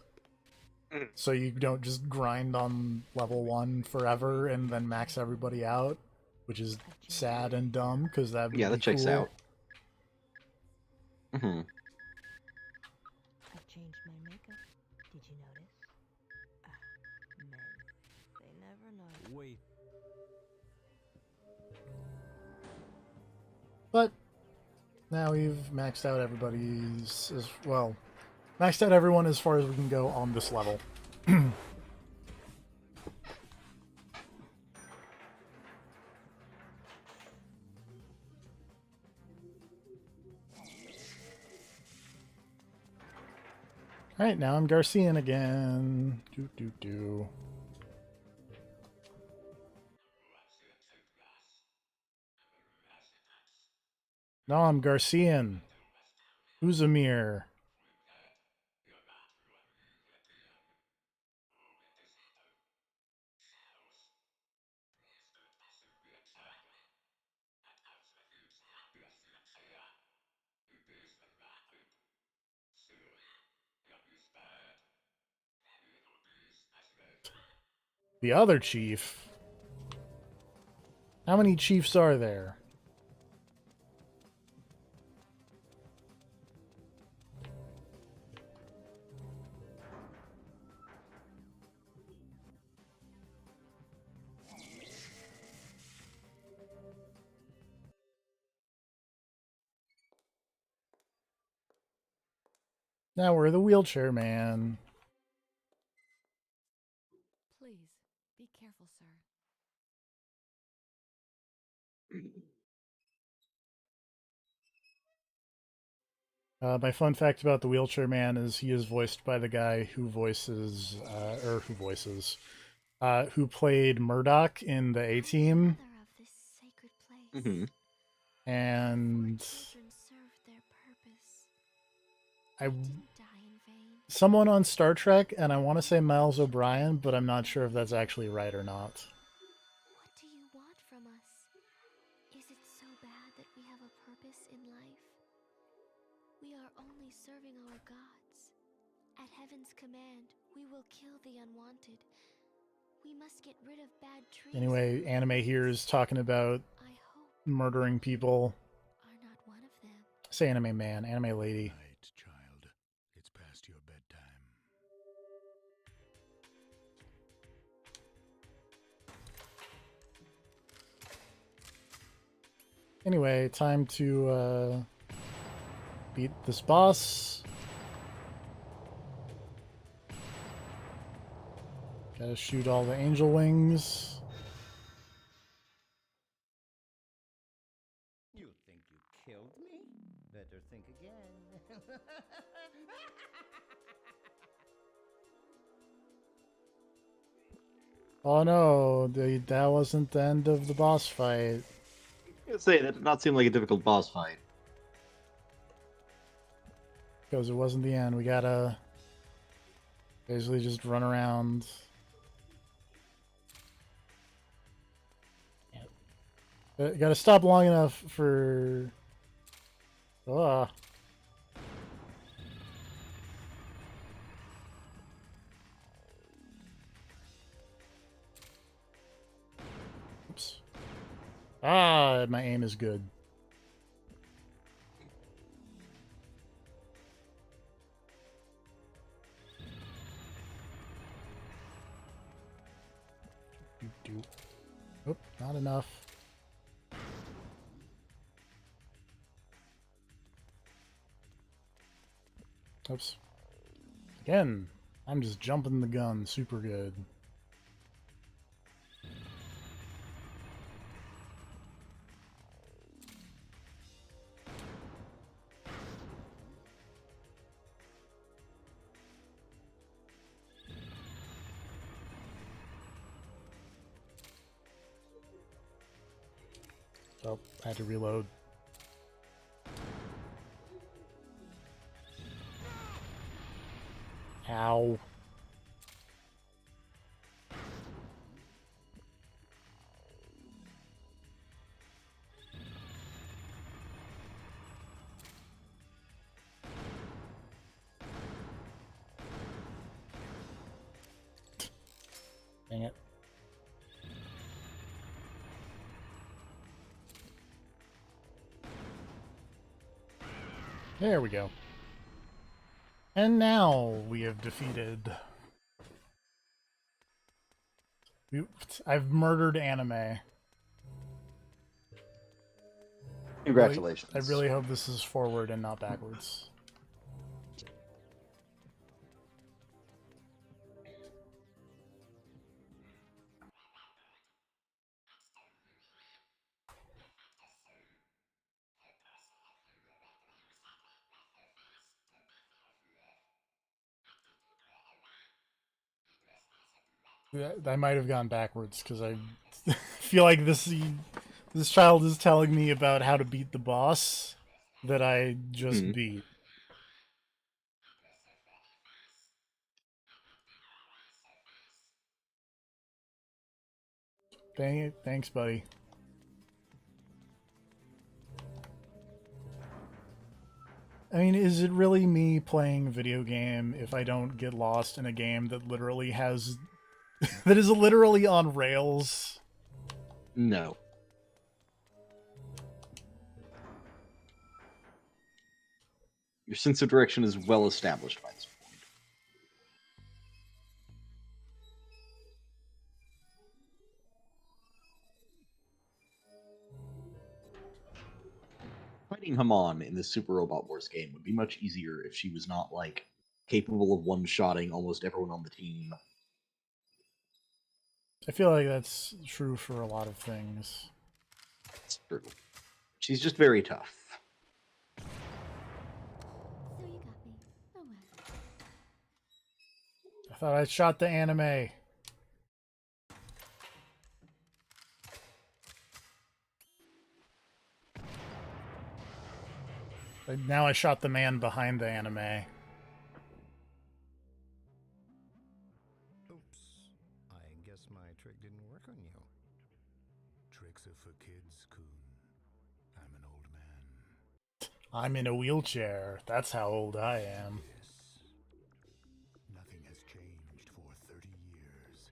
So you don't just grind on level 1 forever and then max everybody out, which is sad and dumb, because that would Yeah, be that checks cool. out. Hmm. I've changed my makeup. Did you notice? Men. They never know. Wait. But now we've maxed out everybody's as well. Maxed out everyone as far as we can go on this level. Alright, now I'm Garcian again. Do. No, I'm Garcian. Who's Amir? The other chief? How many chiefs are there? Now we're the wheelchair man. My fun fact about the Wheelchair Man is he is voiced by the guy who who played Murdoch in the A Team, Mother of this sacred place. Mm-hmm. and Children served their purpose. I Didn't die in vain. someone on Star Trek, and I want to say Miles O'Brien, but I'm not sure if that's actually right or not. What do you want from us? Is it so bad that we have a purpose in life? We are only serving our gods. At heaven's command, we will kill the unwanted. We must get rid of bad trees. Anyway, anime here is talking about I hope murdering people. are not one of them. Say anime man, anime lady. Night, child. It's past your bedtime. Anyway, time to beat this boss. Gotta shoot all the angel wings. You think you killed me? Better think again. Oh no, that wasn't the end of the boss fight. I was gonna say, that did not seem like a difficult boss fight. Because it wasn't the end. We gotta basically just run around. Gotta stop long enough for... Ah. Oops. Ah, my aim is good. Oop, not enough. Oops. Again, I'm just jumping the gun super good. Oh, I had to reload. Ow. Dang it. There we go. And now we have defeated... I've murdered anime. Congratulations. I really hope this is forward and not backwards. I might have gone backwards because I feel like this child is telling me about how to beat the boss that I just beat. Dang it. Thanks, buddy. I mean, is it really me playing a video game if I don't get lost in a game that literally has... that is literally on rails? No. Your sense of direction is well established by this point. Fighting Hamon in this Super Robot Wars game would be much easier if she was not, like, capable of one-shotting almost everyone on the team. I feel like that's true for a lot of things. It's true. She's just very tough. I thought I shot the anime. But now I shot the man behind the anime. Oops. I guess my trick didn't work on you. Tricks are for kids, Coon. I'm an old man. I'm in a wheelchair. That's how old I am. Yes. Nothing has changed for 30 years.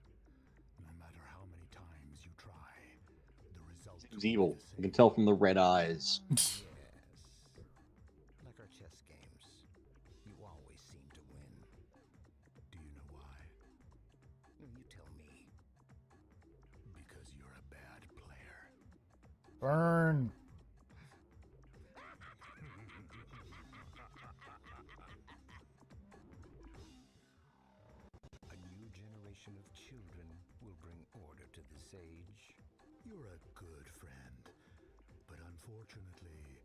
No matter how many times you try, the result Seems will be evil. the You can same. tell from the red eyes. Yes. Like our chess games. You always seem to win. Do you know why? You tell me. Because you're a bad player. Burn. A new generation of children will bring order to this age. You're a good friend. But unfortunately,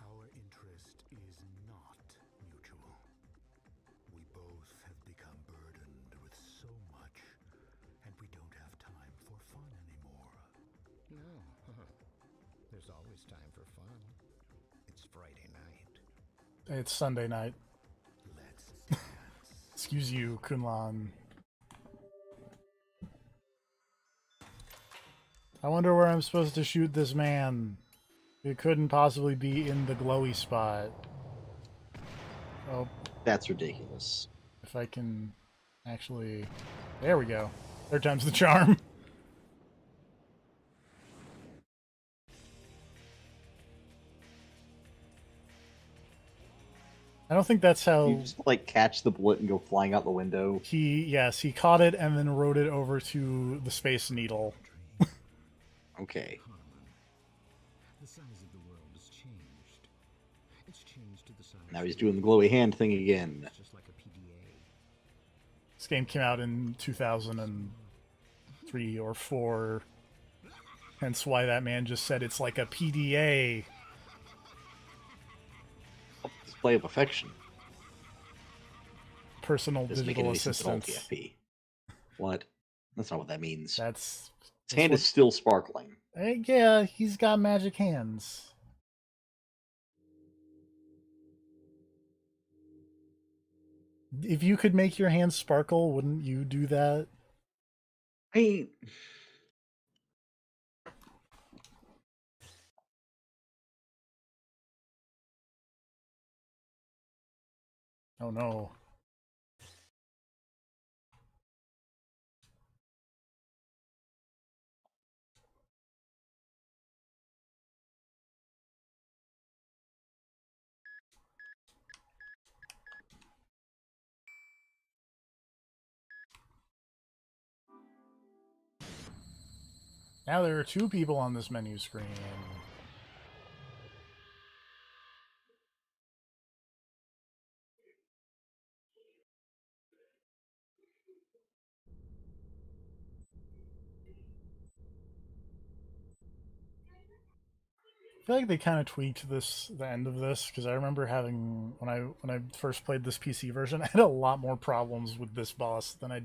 our interest is not mutual. We both have become burdened with so much, and we don't have time for fun anymore. No. There's always time for fun. It's Friday night. It's Sunday night. Let's dance. Excuse you, Kunlan. I wonder where I'm supposed to shoot this man. It couldn't possibly be in the glowy spot. Oh, That's ridiculous. if I can actually... There we go. Third time's the charm. I don't think that's how... You just like catch the bullet and go flying out the window. Yes, he caught it and then rode it over to the Space Needle. Okay. The size of the world has changed. It's changed to the size. Now he's doing the glowy hand thing again. Just like a PDA. This game came out in 2003 or 4. Hence why that man just said it's like a PDA. Display of affection. Personal Doesn't make digital any sense at all, assistance. TFP. What? That's not what that means. That's... His hand is still sparkling. Yeah, he's got magic hands. If you could make your hands sparkle, wouldn't you do that? I... Oh no. Now there are 2 people on this menu screen. I feel like they kind of tweaked the end of this, because I remember having when I first played this PC version, I had a lot more problems with this boss than I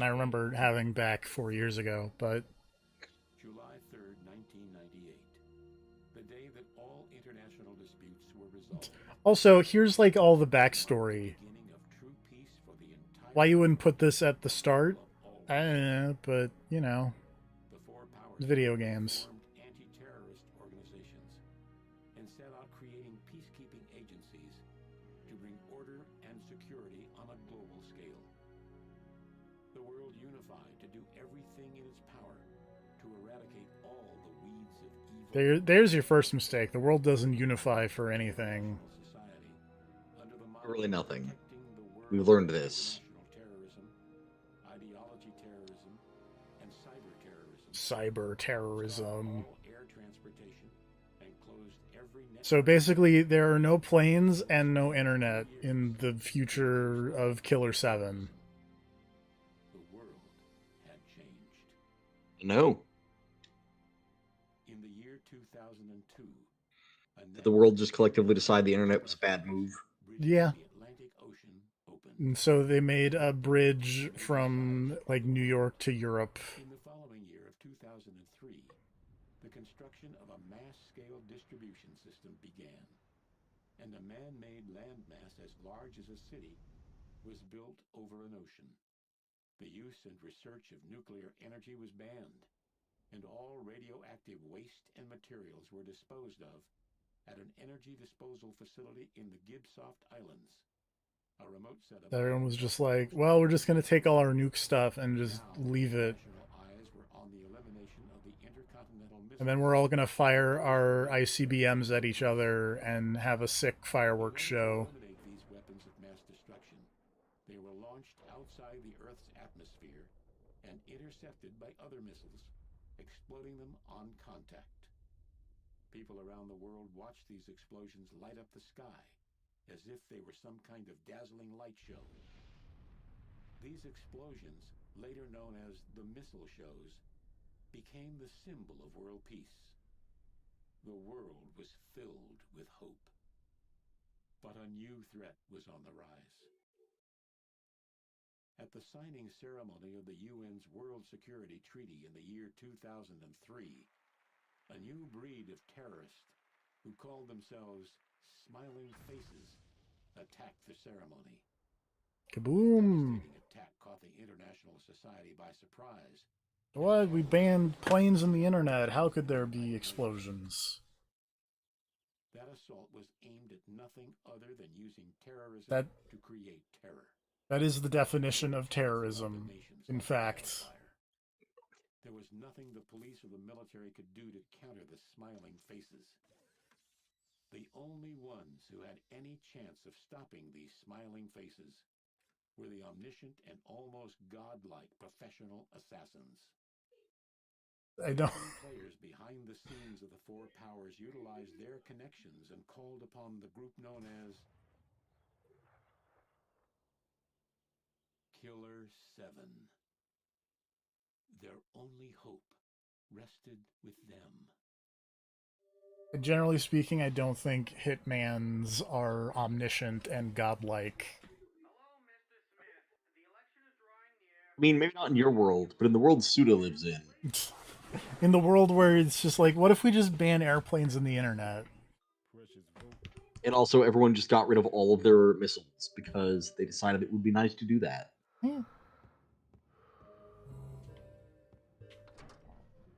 remember having back 4 years ago. But July 3rd, 1998. The day that all international disputes were resolved. also, here's like all the backstory. Beginning of true peace for the entire Why you wouldn't put this at the start? of all I don't know, but you know, the four powers video games. formed anti-terrorist organizations and set out creating peacekeeping agencies to bring order and security on a global scale. The world unified to do everything in its power to eradicate all the weeds of evil. There's your first mistake. The world doesn't unify for anything. Society, under the motto Really of nothing. protecting the world We've learned from this. international terrorism, ideology terrorism, and cyber terrorism. Cyber terrorism. All air transportation and closed every net. So basically, there are no planes and no internet in the future of Killer7. The world had changed. No. In the year 2002, a Did the world just collectively decide the internet was a bad move? bridging Yeah. the Atlantic Ocean opened. And so they made a bridge from like New York to Europe. In the following year of 2003, the construction of a mass-scale distribution system began, and a man-made landmass as large as a city was built over an ocean. The use and research of nuclear energy was banned, and all radioactive waste and materials were disposed of at an energy disposal facility in the Gibsoft Islands. A remote setup. Everyone was just like, well, we're just going to take all our nuke stuff and just leave it. National eyes were on the elimination of the intercontinental missiles. And then we're all going to fire our ICBMs at each other and have a sick fireworks show. Eliminate these weapons of mass destruction. They were launched outside the Earth's atmosphere and intercepted by other missiles, exploding them on contact. People around the world watched these explosions light up the sky as if they were some kind of dazzling light show. These explosions, later known as the missile shows, became the symbol of world peace. The world was filled with hope. But a new threat was on the rise. At the signing ceremony of the UN's World Security Treaty in the year 2003, a new breed of terrorists who called themselves Smiling Faces attacked the ceremony. Kaboom! The attack caught the international society by surprise. What? We banned planes and the internet. How could there be explosions? That assault was aimed at nothing other than using terrorism to create terror. That is the definition of terrorism, in fact. There was nothing the police or the military could do to counter the Smiling Faces. The only ones who had any chance of stopping these Smiling Faces were the omniscient and almost godlike professional assassins. I don't. Players behind the scenes of the four powers utilized their connections and called upon the group known as Killer7. Their only hope rested with them. Generally speaking, I don't think hitmans are omniscient and godlike. I mean, maybe not in your world, but in the world Suda lives in. In the world where it's just like, what if we just ban airplanes and the internet? And also, everyone just got rid of all of their missiles because they decided it would be nice to do that. Yeah.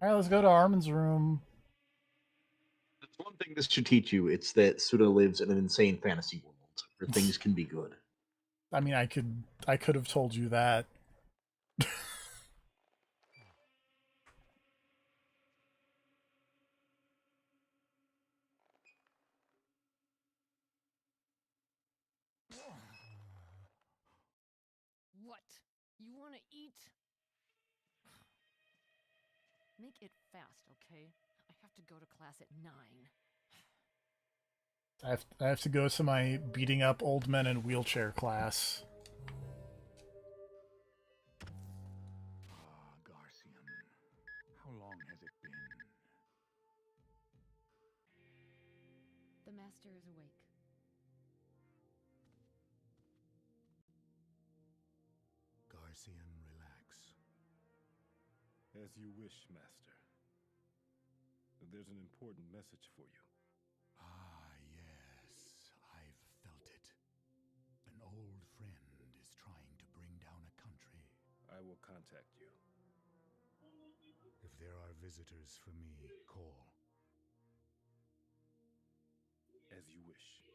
All right, let's go to Armin's room. There's one thing this should teach you: it's that Suda lives in an insane fantasy world where things can be good. I mean, I could have told you that. What? You want to eat? Make it fast, okay? I have to go to class at 9. I have to go to my beating up old men in wheelchair class. Ah, Garcian. How long has it been? The master is awake. Garcian, relax. As you wish, Master. There's an important message for you. Ah, yes, I've felt it. An old friend is trying to bring down a country. I will contact you. If there are visitors for me, call. As you wish.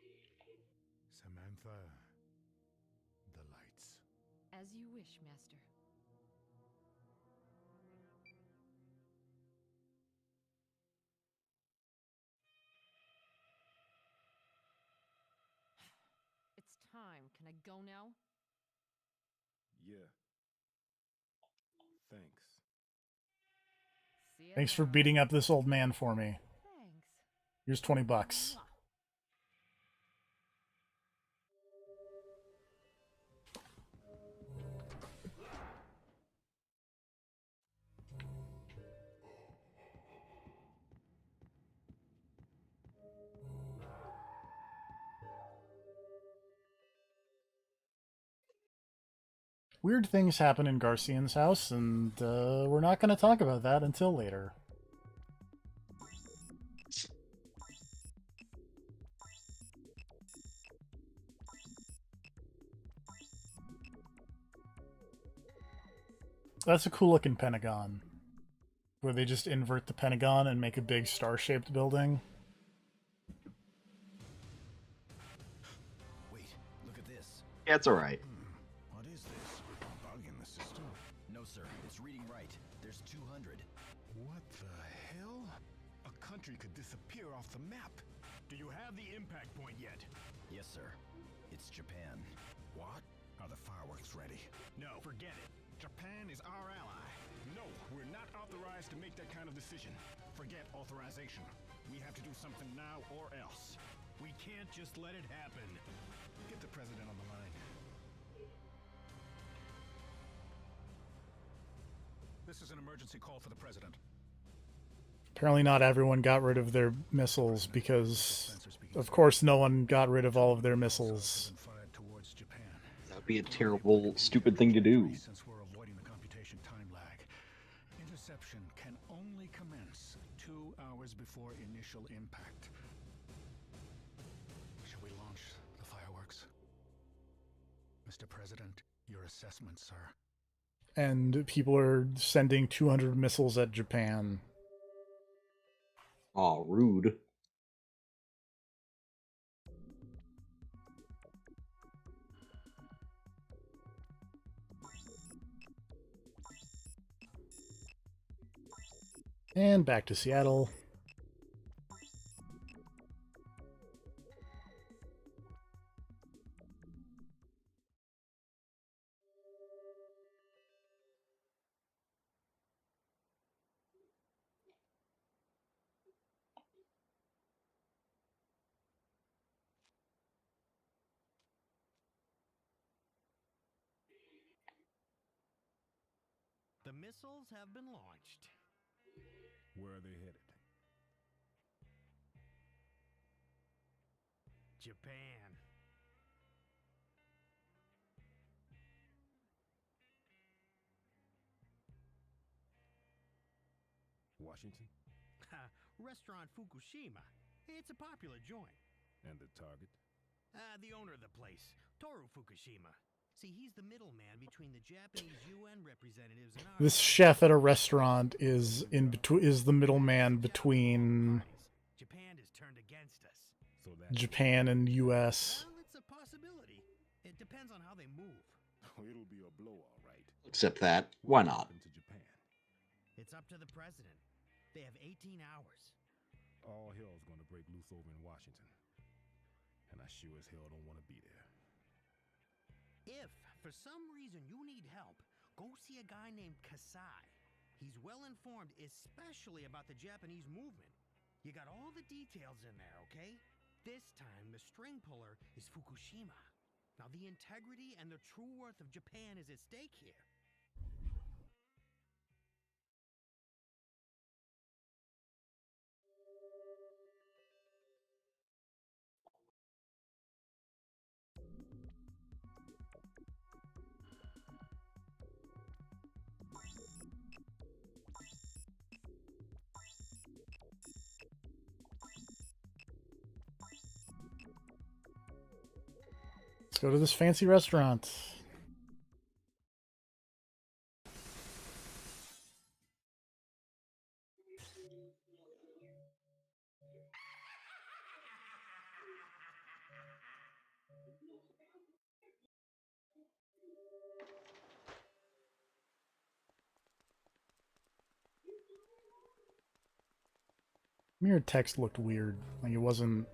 Samantha, the lights. As you wish, master. It's time. Can I go now? Yeah. Thanks. See ya Thanks for now. beating up this old man for me. Thanks. Here's $20. Mwah. Weird things happen in Garcian's house, and we're not going to talk about that until later. That's a cool looking pentagon, where they just invert the pentagon and make a big star-shaped building. Wait, look at this. Yeah, it's alright. What is this? A bug in the system? No, sir. It's reading right. There's 200. What the hell? A country could disappear off the map. Do you have the impact point yet? Yes, sir. It's Japan. What? Are the fireworks ready? No, forget it. Japan is our ally. No, we're not authorized to make that kind of decision. Forget authorization. We have to do something now or else. We can't just let it happen. Get the president on the line. This is an emergency call for the president. Apparently not everyone got rid of their missiles, because of course no one got rid of all of their missiles. That would be a terrible, stupid thing to do. Since we're avoiding the computation time lag, interception can only commence 2 hours before initial impact. Shall we launch the fireworks? Mr. President, your assessment, sir. And people are sending 200 missiles at Japan. Aw, rude. And back to Seattle. The missiles have been launched. Where are they headed? Japan. Washington? Restaurant Fukushima. It's a popular joint. And the target? The owner of the place, Toru Fukushima. See, he's the middleman between the Japanese UN representatives and our... This chef at a restaurant is the middleman between Japan has turned against us. So that Japan and US. Well, it's a possibility. It depends on how they move. it'll be a blow, all right. Except that, why not? Welcome to Japan. It's up to the president. They have 18 hours. All hell's gonna break loose over in Washington. And I sure as hell don't want to be there. If, for some reason, you need help, go see a guy named Kasai. He's well informed, especially about the Japanese movement. You got all the details in there, okay? This time, the string puller is Fukushima. Now, the integrity and the true worth of Japan is at stake here. Let's go to this fancy restaurant. Mirrored text looked weird. Like it wasn't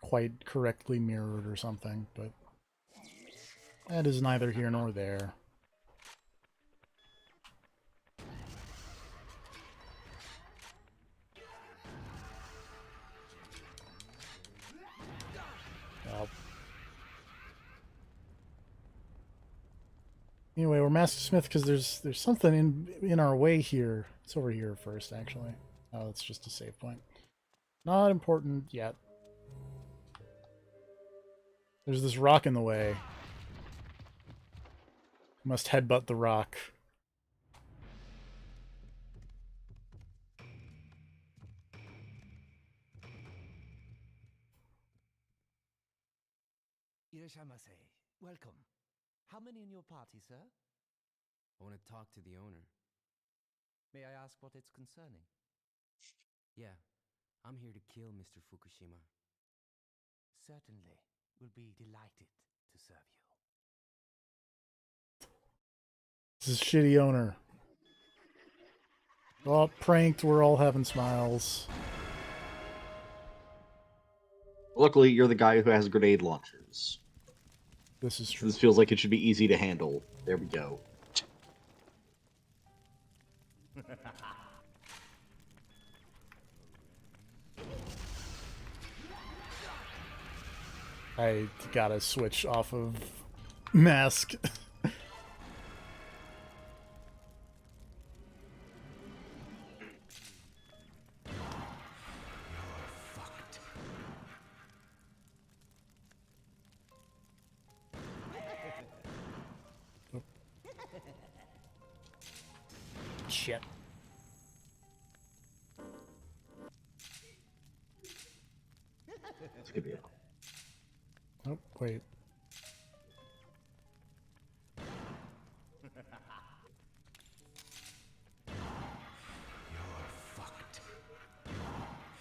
quite correctly mirrored or something, but that is neither here nor there. Well. Anyway, we're Master Smith because there's something in our way here. It's over here first, actually. Oh, it's just a save point. Not important yet. There's this rock in the way. Must headbutt the rock. Irashamase. Welcome. How many in your party, sir? I want to talk to the owner. May I ask what it's concerning? Yeah, I'm here to kill Mr. Fukushima. Certainly. We'll be delighted to serve you. This is shitty owner. Oh, pranked. We're all having smiles. Luckily, you're the guy who has grenade launchers. This is true. This feels like it should be easy to handle. There we go. I gotta switch off of mask. Shit. This could be it. Oh, wait.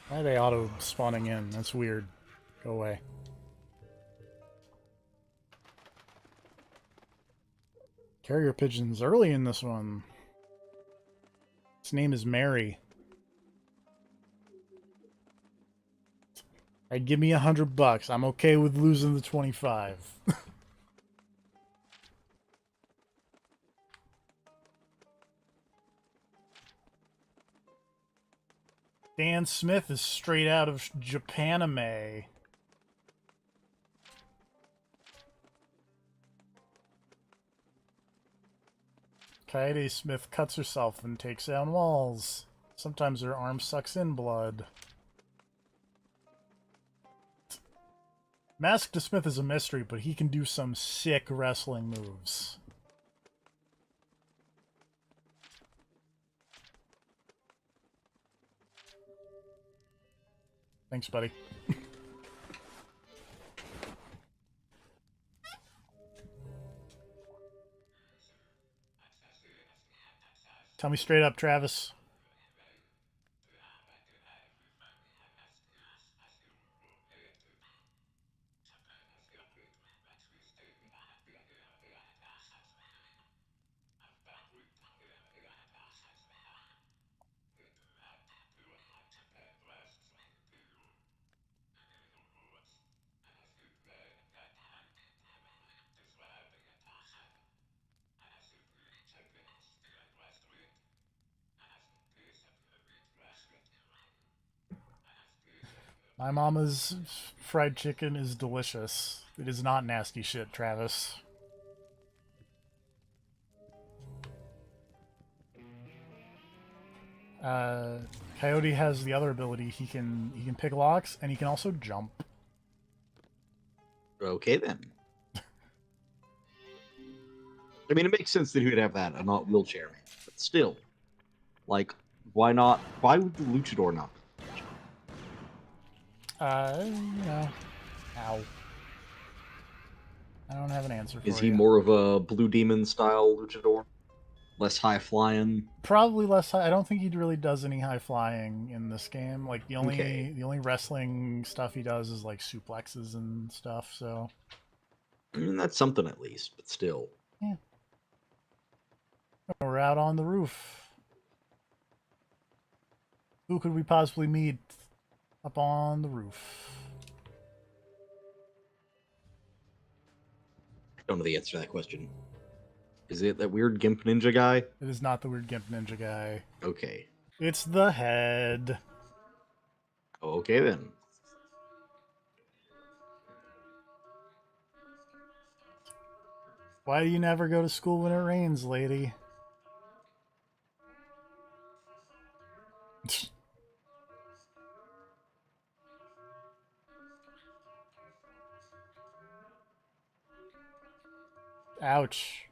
Why are they auto spawning in? That's weird. Go away. Carrier pigeons early in this one. Its name is Mary. Alright, give me $100. I'm okay with losing the 25. Dan Smith is straight out of Japanime. Kaede Smith cuts herself and takes down walls. Sometimes her arm sucks in blood. Masked Smith is a mystery, but he can do some sick wrestling moves. Thanks, buddy. Tell me straight up, Travis. My mama's fried chicken is delicious. It is not nasty shit, Travis. Coyote has the other ability. He can pick locks and he can also jump. Okay then. I mean, it makes sense that he would have that and not wheelchair man, but still, like, why not? Why would the luchador not? You know, ow. I don't have an answer for you. Is he more of a Blue Demon style luchador? Less high flying? Probably less high. I don't think he really does any high flying in this game. Like the only wrestling stuff he does is like suplexes and stuff. So I mean, that's something at least, but still. yeah. We're out on the roof. Who could we possibly meet up on the roof? I don't know the answer to that question. Is it that weird Gimp Ninja guy? It is not the weird Gimp Ninja guy. Okay. It's the head. Okay then. Why do you never go to school when it rains, lady? Ouch.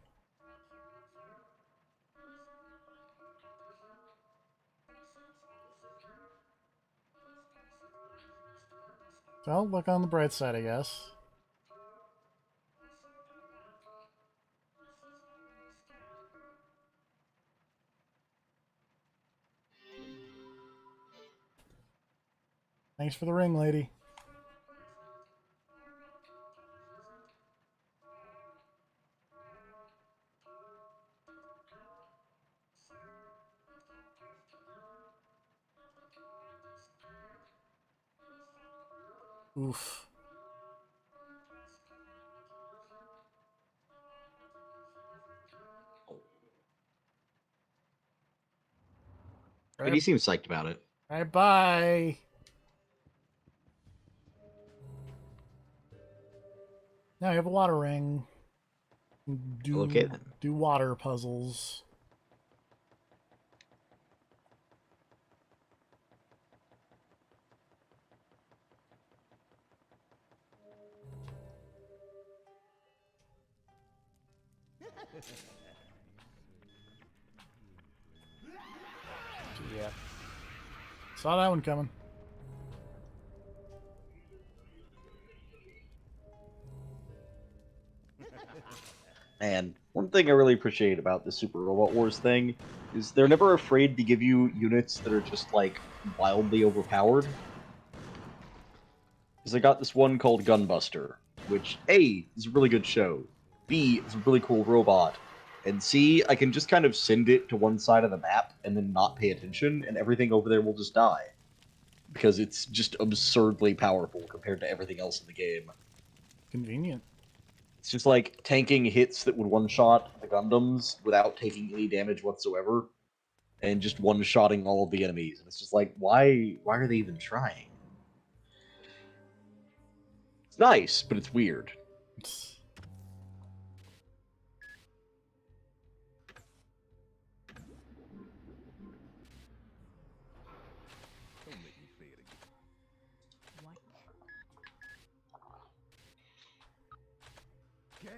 Well, look on the bright side, I guess. Thanks for the ring, lady. Oof. But he seems psyched about it. Alright, bye. Now you have a water ring. Okay, then. Do water puzzles. Yeah. Saw that one coming. And one thing I really appreciate about the Super Robot Wars thing is they're never afraid to give you units that are just, like, wildly overpowered. Because I got this one called Gunbuster, which, A, is a really good show, B, is a really cool robot, and C, I can just kind of send it to one side of the map and then not pay attention, and everything over there will just die. Because it's just absurdly powerful compared to everything else in the game. Convenient. It's just like tanking hits that would one-shot the Gundams without taking any damage whatsoever, and just one-shotting all of the enemies. And it's just like, why are they even trying? It's nice, but it's weird. Okay.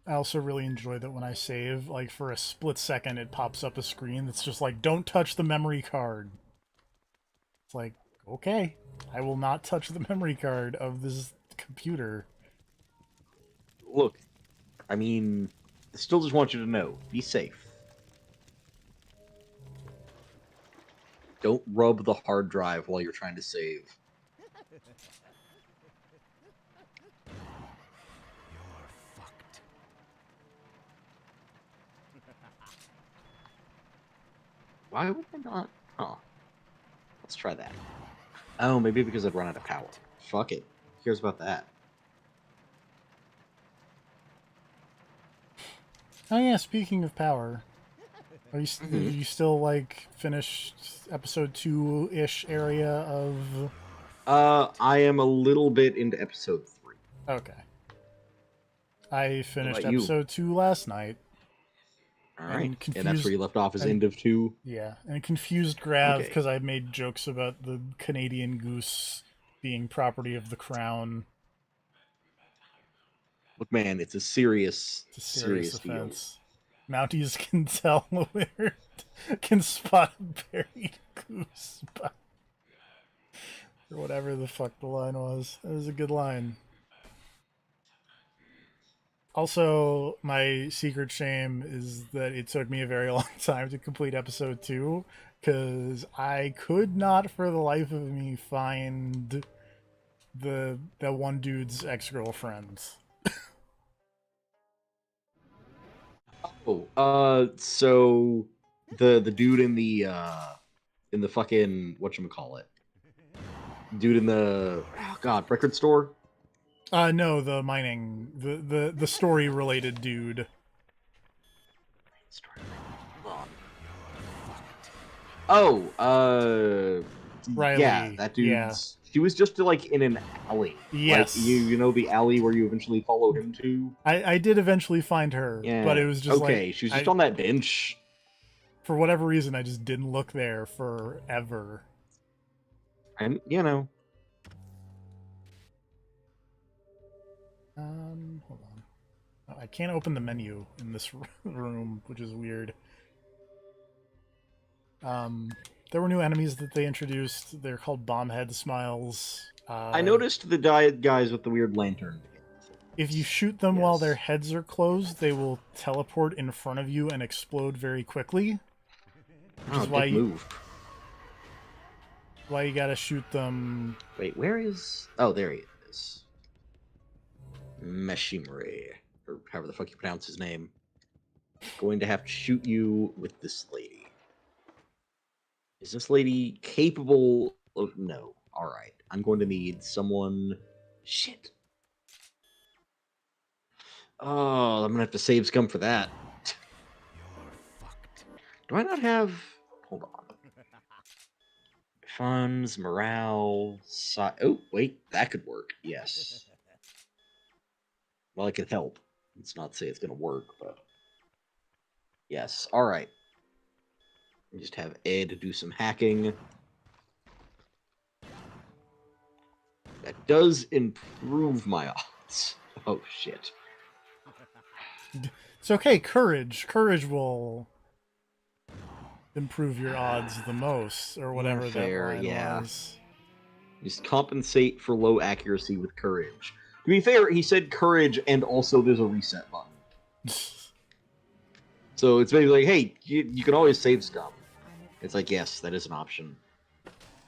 I also really enjoy that when I save, like for a split second, it pops up a screen that's just like, don't touch the memory card. It's like, okay, I will not touch the memory card of this computer. Look, I mean, I still just want you to know, be safe. Don't rub the hard drive while you're trying to save. Why would I not? Huh. Let's try that. Oh, maybe because I'd run out of power. Fuck it. Who cares about that? Oh yeah, speaking of power, are you still like finished episode 2-ish area of? I am a little bit into episode 3. Okay. I finished about you? episode 2 last night. Alright. And that's where you left off, is end of 2? Yeah, and confused Grav Okay. because I made jokes about the Canadian goose being property of the crown. Look, man, it's a serious Serious deal. offense. Mounties can tell where can spot a buried goose by, or whatever the fuck the line was. It was a good line. Also, my secret shame is that it took me a very long time to complete episode 2 because I could not for the life of me find that one dude's ex-girlfriend. So the dude in the fucking whatchamacallit? Dude in the record store? No, the mining, the story related dude. Oh, Riley. yeah, that dude's. Yeah. She was just like in an alley. Yes. Like, you know the alley where you eventually follow him to? I did eventually find her, Yeah. but it was just okay, she was just on that bench. For whatever reason, I just didn't look there forever. And, you know, hold on. I can't open the menu in this room, which is weird. There were new enemies that they introduced. They're called Bombhead Smiles. I noticed the guys with the weird lantern. If you shoot them while their heads are closed, they will teleport in front of you and explode very quickly. Which is why you gotta shoot them. Wait, where is... Oh, there he is. Meshimori, or however the fuck you pronounce his name. Going to have to shoot you with this lady. Is this lady capable of... No. Alright. I'm going to need someone... Shit. Oh, I'm gonna have to save scum for that. Do I not have... Hold on. Funds, morale, oh, wait, that could work. Yes. Well, it could help. Let's not say it's gonna work, but... Yes, alright. Just have Ed do some hacking. That does improve my odds. Oh, shit. It's okay, courage. Courage will improve your odds the most, or whatever that line was. Just compensate for low accuracy with courage. To be fair, he said courage, and also there's a reset button. So it's basically like, hey, you can always save scum. It's like, yes, that is an option.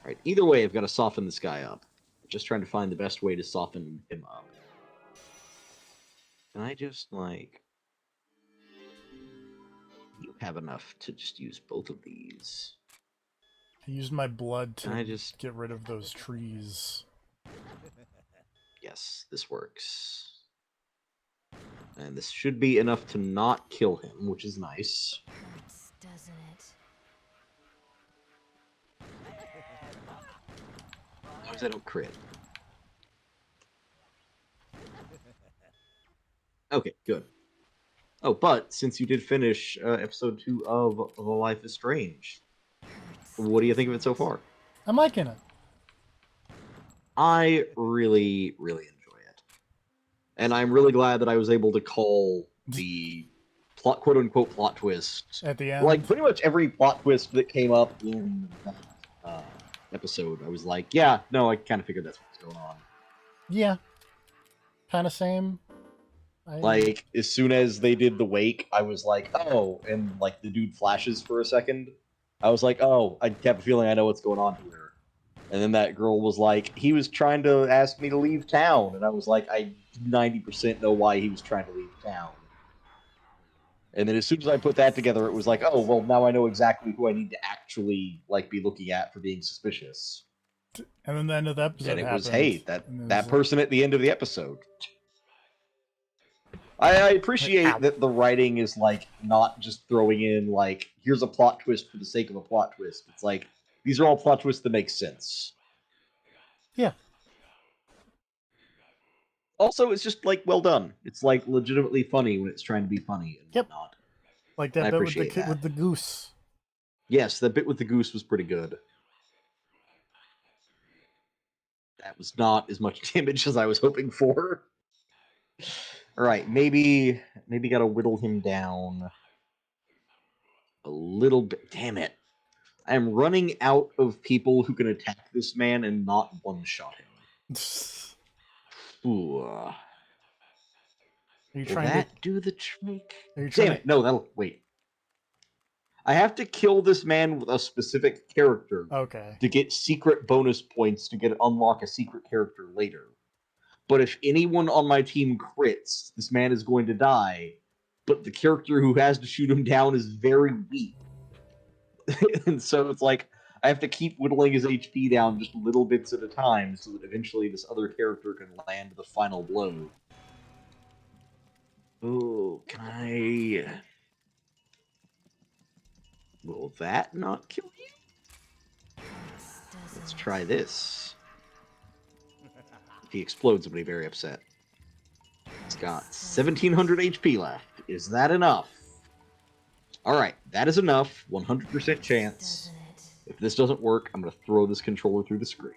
Alright, either way, I've got to soften this guy up. Just trying to find the best way to soften him up. Can I just, like... You have enough to just use both of these. I used my blood to I just get rid of those trees. Yes, this works. And this should be enough to not kill him, which is nice. Hurts, doesn't it? As long as I don't crit. Okay, good. Oh, but since you did finish episode 2 of The Life is Strange, what do you think of it so far? I'm liking it. I really, really enjoy it. And I'm really glad that I was able to call the plot, quote-unquote plot twist. At the end? Like, pretty much every plot twist that came up in that episode, I was like, yeah, no, I kind of figured that's what's going on. Yeah. Kind of same. Like, as soon as they did the wake, I was like, oh, and, like, the dude flashes for a second. I was like, oh, I have a feeling I know what's going on here. And then that girl was like, he was trying to ask me to leave town. And I was like, I 90% know why he was trying to leave town. And then as soon as I put that together, it was like, oh, well, now I know exactly who I need to actually, like, be looking at for being suspicious. And then the end of the episode And it was, happened, hey, that person at the end of the episode. I appreciate that the writing is, like, not just throwing in, like, here's a plot twist for the sake of a plot twist. It's like, these are all plot twists that make sense. Yeah. Also, it's just, like, well done. It's, like, legitimately funny when it's trying to be funny and whatnot. Like that bit with the kid with the goose. Yes, the bit with the goose was pretty good. That was not as much damage as I was hoping for. Alright, maybe gotta whittle him down a little bit. Damn it. I am running out of people who can attack this man and not one-shot him. Ooh. Are you Will trying that to do the trick? Are you Damn trying it. No, that'll... Wait. I have to kill this man with a specific character to get secret bonus points to unlock a secret character later. But if anyone on my team crits, this man is going to die. But the character who has to shoot him down is very weak. And so it's like, I have to keep whittling his HP down just little bits at a time so that eventually this other character can land the final blow. Oh, can I... Will that not kill you? Let's try this. If he explodes, I'm going to be very upset. He's got 1700 HP left. Is that enough? Alright, that is enough. 100% chance. If this doesn't work, I'm going to throw this controller through the screen.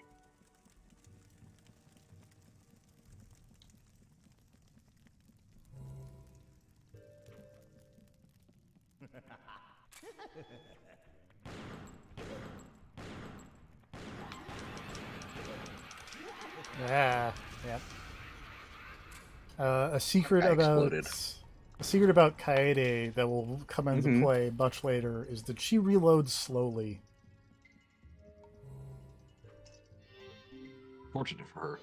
Yeah, yep. A secret Guy about exploded. a secret about Kaede that will come into Mhm. play much later is that she reloads slowly. Fortunate for her.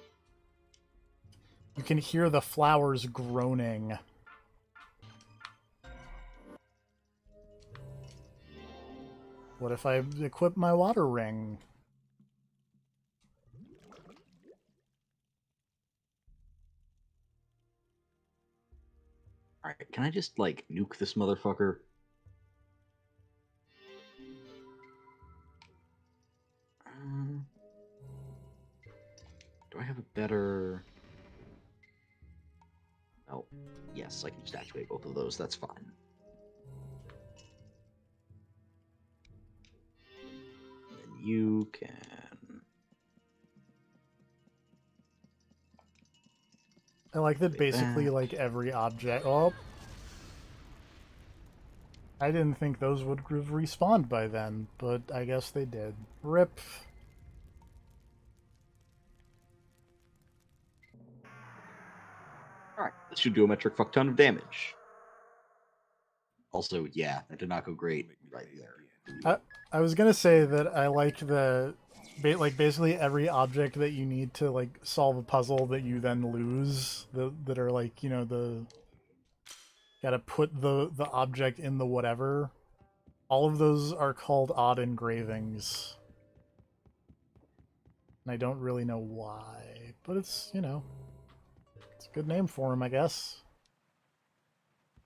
You can hear the flowers groaning. What if I equip my water ring? Alright, can I just, like, nuke this motherfucker? Do I have a better... Oh, yes, I can just activate both of those, that's fine. Then you can... I like that Wait, basically that. like every object... Oh! I didn't think those would have respawned by then, but I guess they did. RIP. Alright, this should do a metric fuck ton of damage. Also, yeah, that did not go great right there. I was gonna say that I like the... Like, basically every object that you need to, like, solve a puzzle that you then lose, that are, like, you know, the... Gotta put the object in the whatever. All of those are called odd engravings. And I don't really know why, but it's, you know, it's a good name for him, I guess.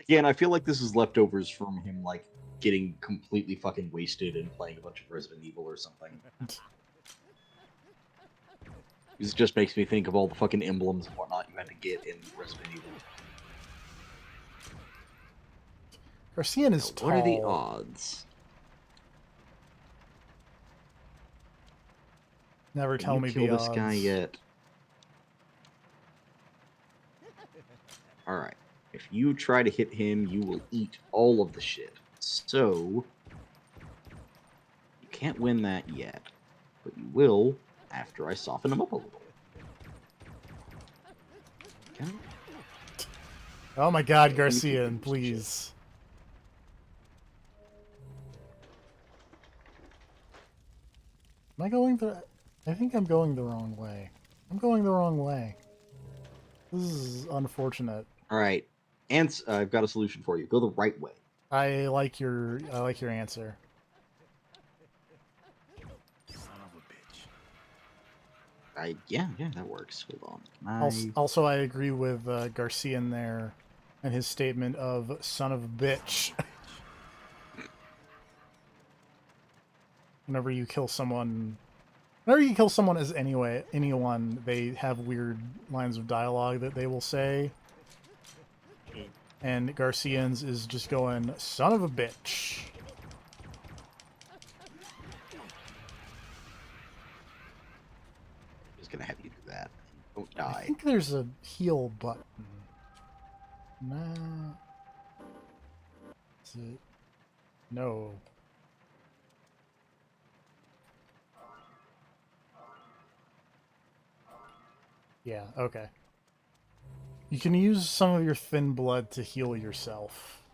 Again, I feel like this is leftovers from him, like, getting completely fucking wasted and playing a bunch of Resident Evil or something. This just makes me think of all the fucking emblems and whatnot you had to get in Resident Evil. Garcian is Now, what are the tall. odds? Never Can tell you me kill the this odds. guy yet? Alright. If you try to hit him, you will eat all of the shit. So, you can't win that yet. But you will after I soften him up a little. Okay. Oh my god, So, let me keep Garcian, doing some please. Am I going the... I think I'm going the wrong way. I'm going the wrong way. This is unfortunate. Alright. And I've got a solution for you. Go the right way. I like your answer. Yeah, that works. Hold on. Also, I agree with Garcian there and his statement of son of a bitch. Whenever you kill someone as anyone, they have weird lines of dialogue that they will say. And Garcian's is just going, son of a bitch. I'm just gonna have you do that. Don't die. I think there's a heal button. Nah. Is it? No. Yeah, okay. You can use some of your thin blood to heal yourself.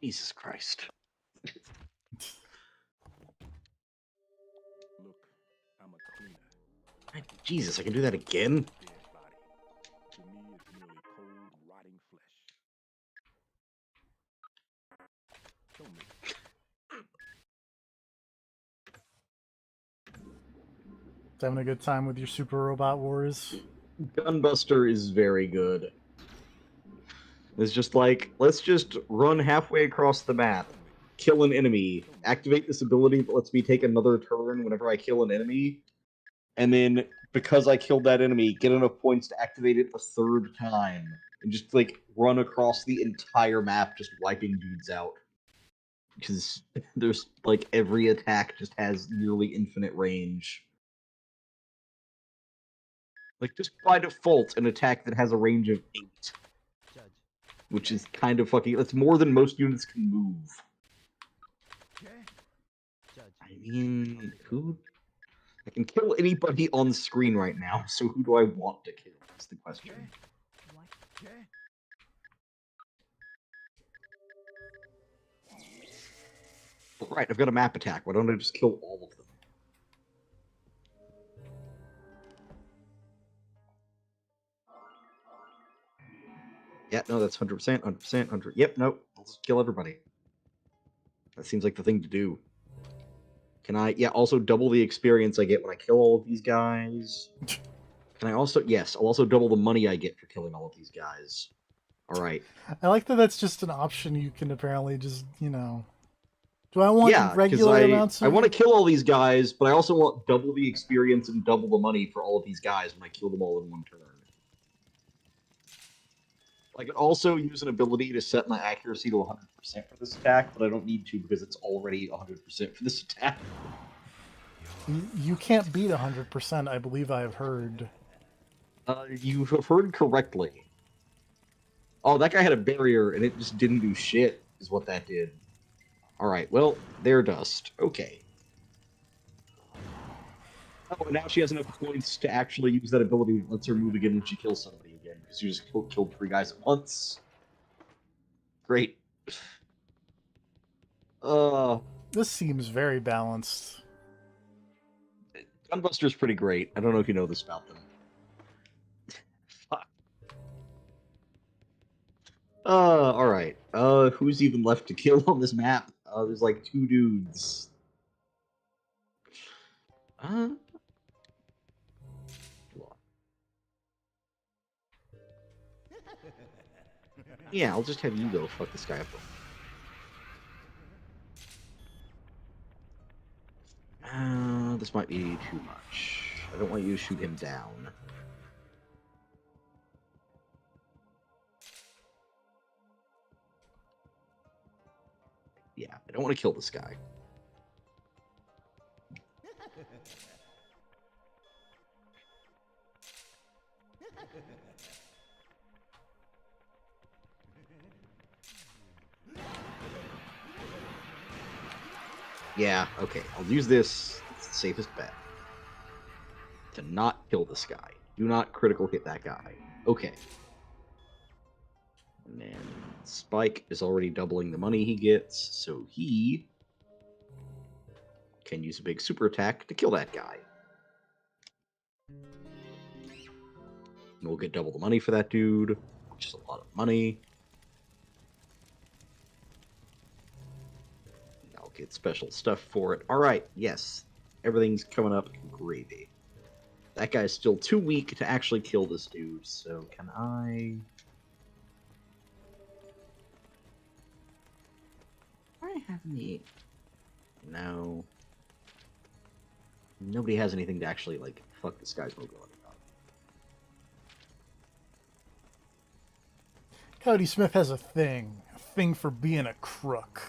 Jesus Christ. Look, I'm a cleaner. Jesus, I can do that again? Dead body. To me, it's merely cold, rotting flesh. Don't make Having a good time with your Super Robot Wars? Gunbuster is very good. It's just like, let's just run halfway across the map, kill an enemy, activate this ability that lets me take another turn whenever I kill an enemy, and then, because I killed that enemy, get enough points to activate it a third time, and just, like, run across the entire map just wiping dudes out. Because there's, like, every attack just has nearly infinite range. Like, just by default, an attack that has a range of 8. Which is kind of fucking... That's more than most units can move. I mean, who... I can kill anybody on screen right now, so who do I want to kill? That's the question. Right, I've got a map attack. Why don't I just kill all of them? Yeah, no, that's 100%, 100%, 100. Yep, nope. I'll just kill everybody. That seems like the thing to do. Can I... Yeah, also double the experience I get when I kill all of these guys. Can I also... Yes, I'll also double the money I get for killing all of these guys. Alright. I like that that's just an option you can apparently just, you know... Do I want Yeah, regular amounts I of... want to kill all these guys, but I also want double the experience and double the money for all of these guys when I kill them all in one turn. I can also use an ability to set my accuracy to 100% for this attack, but I don't need to because it's already 100% for this attack. You can't beat 100%, I believe I have heard. You have heard correctly. Oh, that guy had a barrier, and it just didn't do shit, is what that did. Alright, well, they're dust. Okay. Oh, and now she has enough points to actually use that ability that lets her move again when she kills somebody again, because you just killed 3 guys at once. Great. This seems very balanced. Gunbuster's pretty great. I don't know if you know this about them. Fuck. Alright. Who's even left to kill on this map? There's like 2 dudes. Yeah, I'll just have you go fuck this guy up. This might be too much. I don't want you to shoot him down. Yeah, I don't want to kill this guy. Yeah, okay, I'll use this. It's the safest bet. To not kill this guy. Do not critical hit that guy. Okay. And then Spike is already doubling the money he gets, so he can use a big super attack to kill that guy. And we'll get double the money for that dude, which is a lot of money. I'll get special stuff for it. Alright, yes. Everything's coming up gravy. That guy's still too weak to actually kill this dude, so can I... Do I have any... No. Nobody has anything to actually, like, fuck this guy's mobility up. Cody Smith has a thing for being a crook.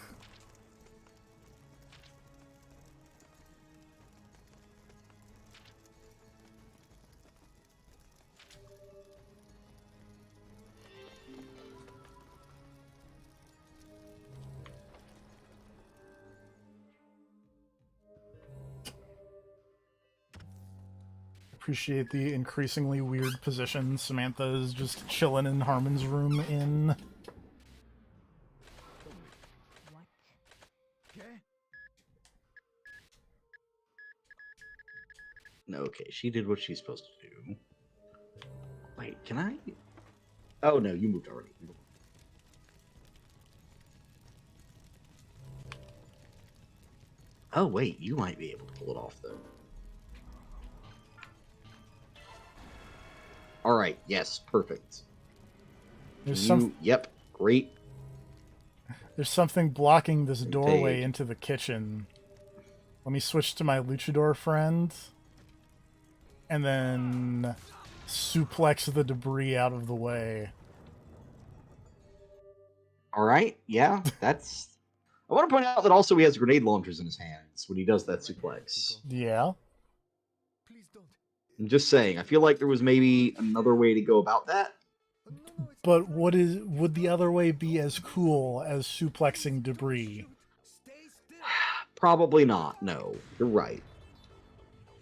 Appreciate the increasingly weird position Samantha is just chilling in Harmon's room in. No, okay, she did what she's supposed to do. Wait, can I? Oh no, you moved already. Oh wait, you might be able to pull it off though. All right, yes, perfect. Yep, great. There's something blocking this And doorway take. into the kitchen. Let me switch to my luchador friend. And then suplex the debris out of the way. All right, yeah, that's. I want to point out that also he has grenade launchers in his hands when he does that suplex. Yeah. I'm just saying, I feel like there was maybe another way to go about that. But would the other way be as cool as suplexing debris? Probably not. No, you're right.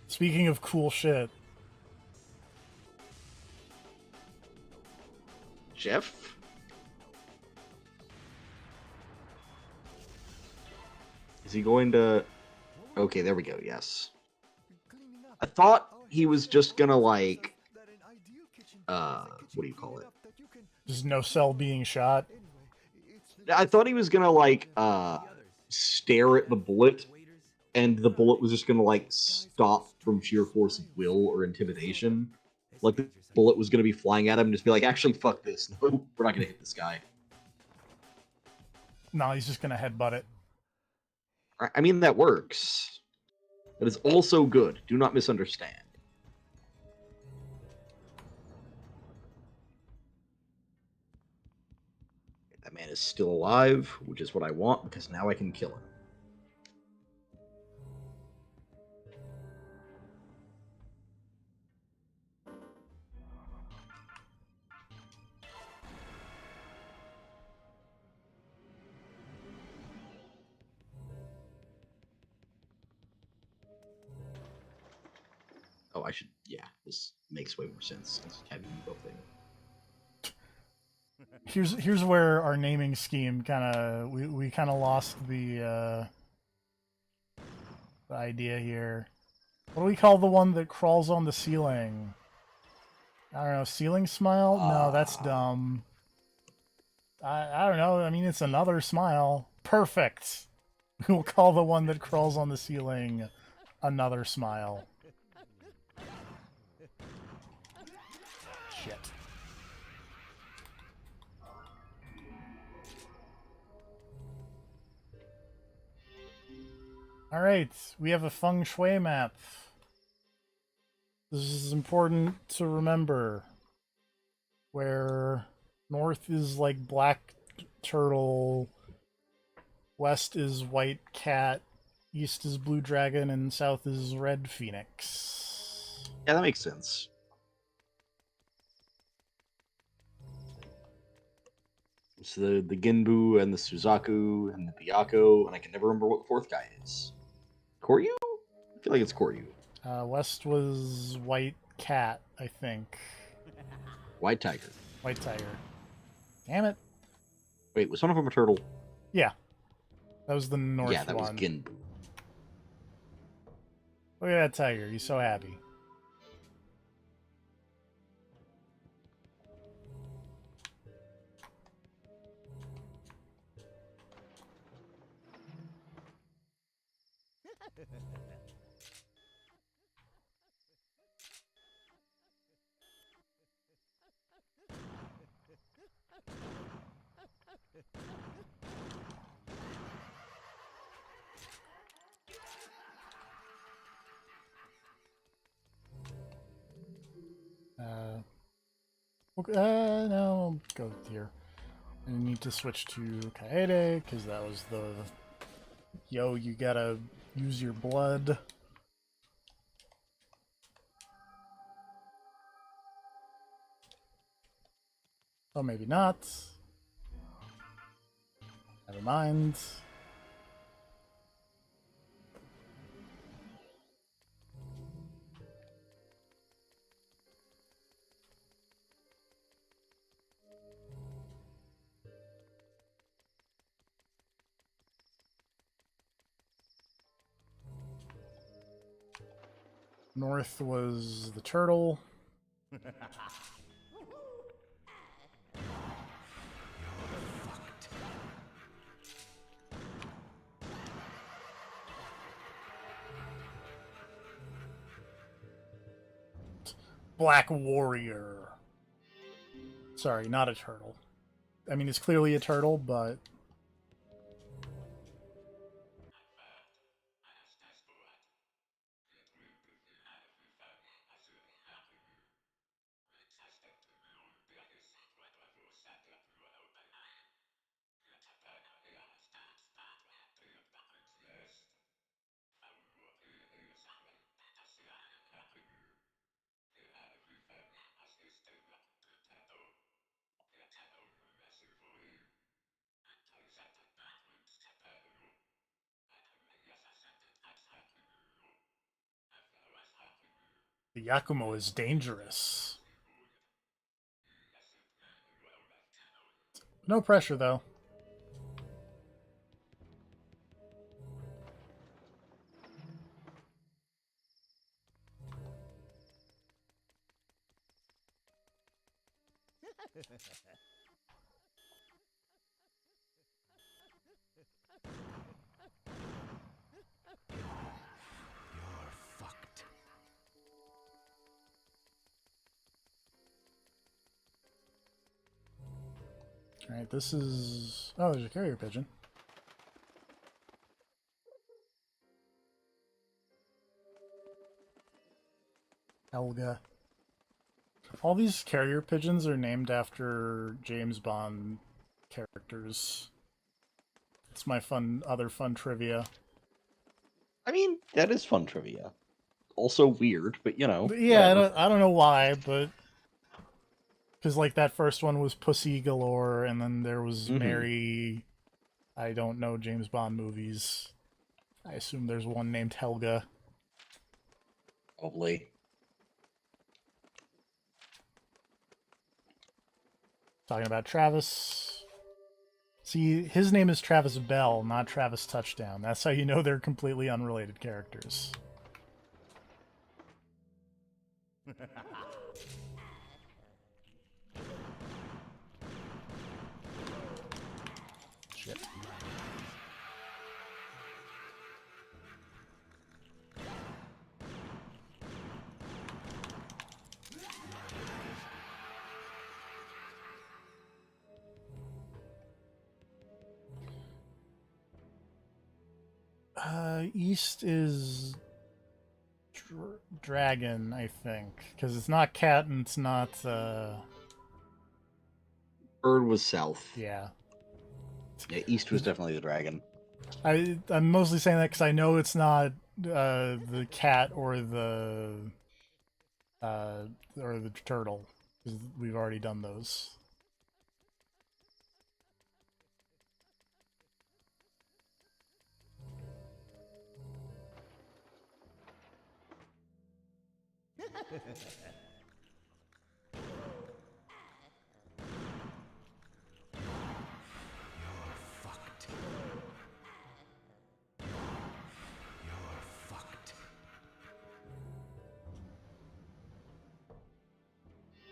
Speaking of cool shit. Jeff? Is he going to... Okay, there we go, yes. I thought he was just gonna, like... what do you call it? Just no cell being shot? I thought he was gonna, like, stare at the bullet, and the bullet was just gonna, like, stop from sheer force of will or intimidation. Like, the bullet was gonna be flying at him and just be like, actually, fuck this. No, we're not gonna hit this guy. No, he's just gonna headbutt it. I mean, that works. That is also good. Do not misunderstand. That man is still alive, which is what I want, because now I can kill him. Oh, I should... Yeah, this makes way more sense. Let's have you both there. Here's where our naming scheme we kind of lost the idea here. What do we call the one that crawls on the ceiling? I don't know, ceiling smile? No, that's dumb. I don't know, I mean, it's another smile. Perfect! We'll call the one that crawls on the ceiling another smile. Shit. Alright, we have a feng shui map. This is important to remember. Where north is like black turtle, west is white cat, east is blue dragon, and south is red phoenix. Yeah, that makes sense. It's the Genbu and the Suzaku and the Byaku, and I can never remember what the fourth guy is. Koryu? I feel like it's Koryu. West was white cat, I think. White tiger. White tiger. Damn it. Wait, was one of them a turtle? Yeah. That was the north one. Yeah, that was Genbu. Look at that tiger. He's so happy. No, go here. I need to switch to Kaede, because that was the... Yo, you gotta use your blood. Oh, maybe not. Never mind. North was the turtle. Black Warrior. Sorry, not a turtle. I mean, it's clearly a turtle, but... The Yakumo is dangerous. No pressure, though. You're fucked. Alright, this is... Oh, there's a carrier pigeon. Helga. All these carrier pigeons are named after James Bond characters. It's my other fun trivia. I mean, that is fun trivia. Also weird, but you know. Yeah, I don't know why, but because like that first one was Pussy Galore, and then there was Mary. I don't know James Bond movies. I assume there's one named Helga. Probably. Talking about Travis. See, his name is Travis Bell, not Travis Touchdown. That's how you know they're completely unrelated characters. Shit. East is dragon, I think, because it's not cat and it's not. Bird was south. Yeah. Yeah, east was definitely the dragon. I'm mostly saying that because I know it's not the cat or the turtle, because we've already done those.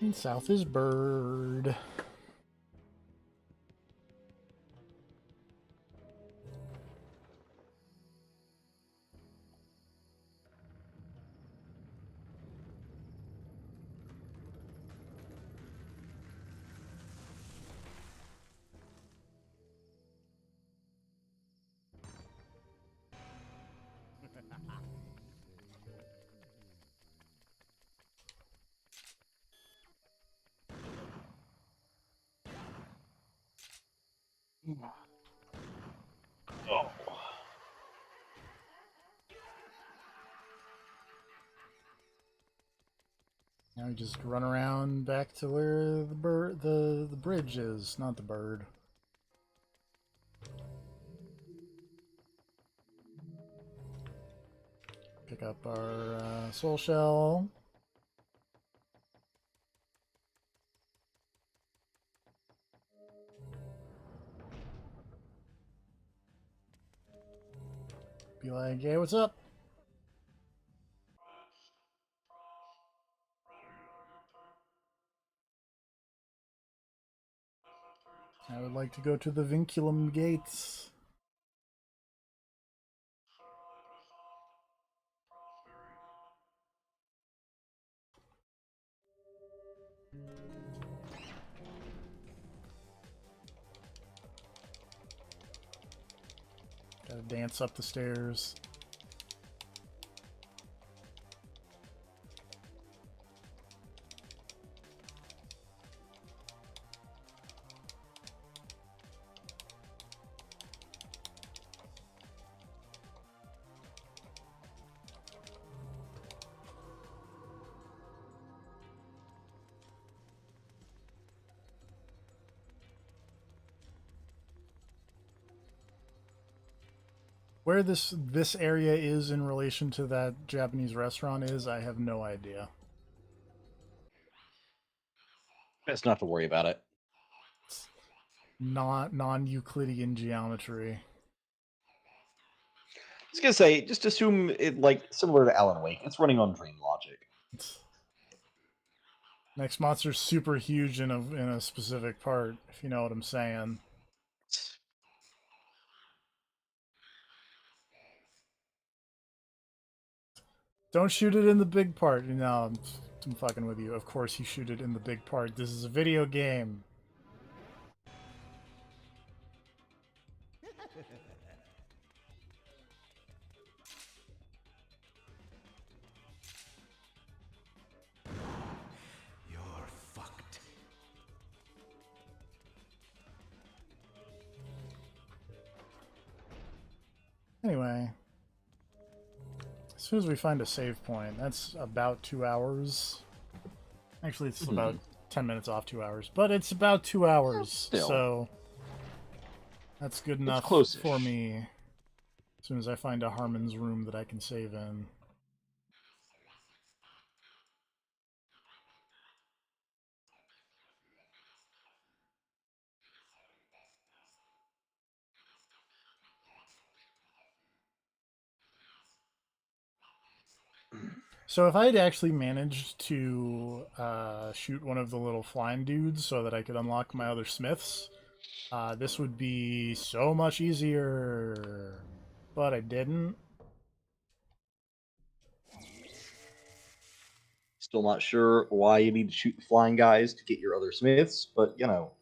And south is bird. Oh. Now we just run around back to where the bridge is, not the bird. Pick up our soul shell. Be like, hey, what's up? I would like to go to the Vinculum Gates. Gotta dance up the stairs. Where this area is in relation to that Japanese restaurant is, I have no idea. Best not to worry about it. It's not non-Euclidean geometry. I was gonna say, just assume it like similar to Alan Wake. It's running on dream logic. Next monster's super huge in a specific part, if you know what I'm saying. Don't shoot it in the big part. No, I'm fucking with you. Of course you shoot it in the big part. This is a video game. You're fucked. Anyway, as soon as we find a save point, that's about 2 hours. Actually, it's about 10 minutes off 2 hours, but it's about 2 hours, so that's good enough for me. As soon as I find a Harmon's room that I can save in. So if I had actually managed to shoot one of the little flying dudes so that I could unlock my other smiths, this would be so much easier. But I didn't. Still not sure why you need to shoot the flying guys to get your other smiths, but you know,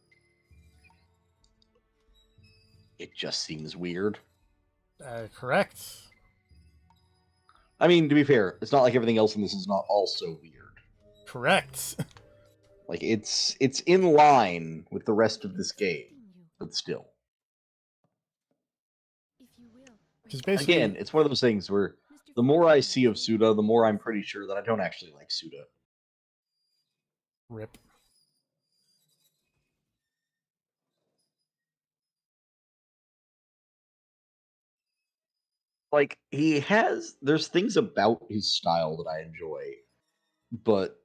it just seems weird. Correct. I mean, to be fair, it's not like everything else in this is not also weird. Correct. Like it's in line with the rest of this game, but still. Because basically, again, it's one of those things where the more I see of Suda, the more I'm pretty sure that I don't actually like Suda. Rip. Like there's things about his style that I enjoy, but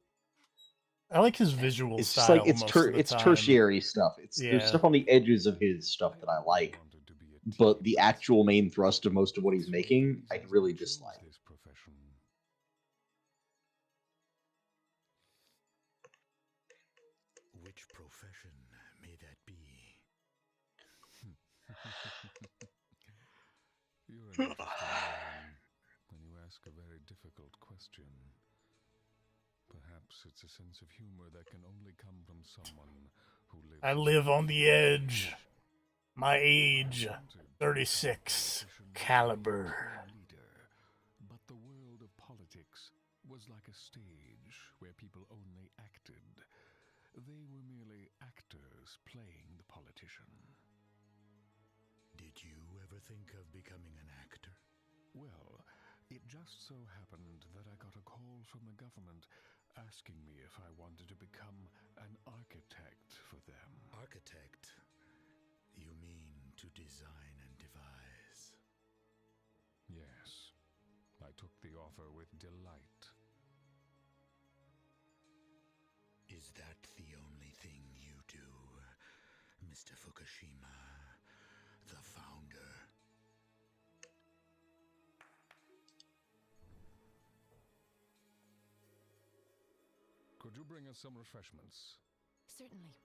I like his visual it's style just like most of the it's time. tertiary stuff. There's stuff on the edges of his stuff that I like, but the actual main thrust of most of what he's making, I really dislike. Which profession may that be? You're an interesting man, and you ask a very difficult question. Perhaps it's a sense of humor that can only come from someone who lives. I live on the edge. My age, 36. Caliber. But the world of politics was like a stage where people only acted. They were merely actors playing the politician. Did you ever think of becoming an actor? Well, it just so happened that I got a call from the government asking me if I wanted to become an architect for them. Architect? You mean to design and devise? Yes, I took the offer with delight. Is that the only thing you do, Mr. Fukushima, the founder? Could you bring us some refreshments? Certainly.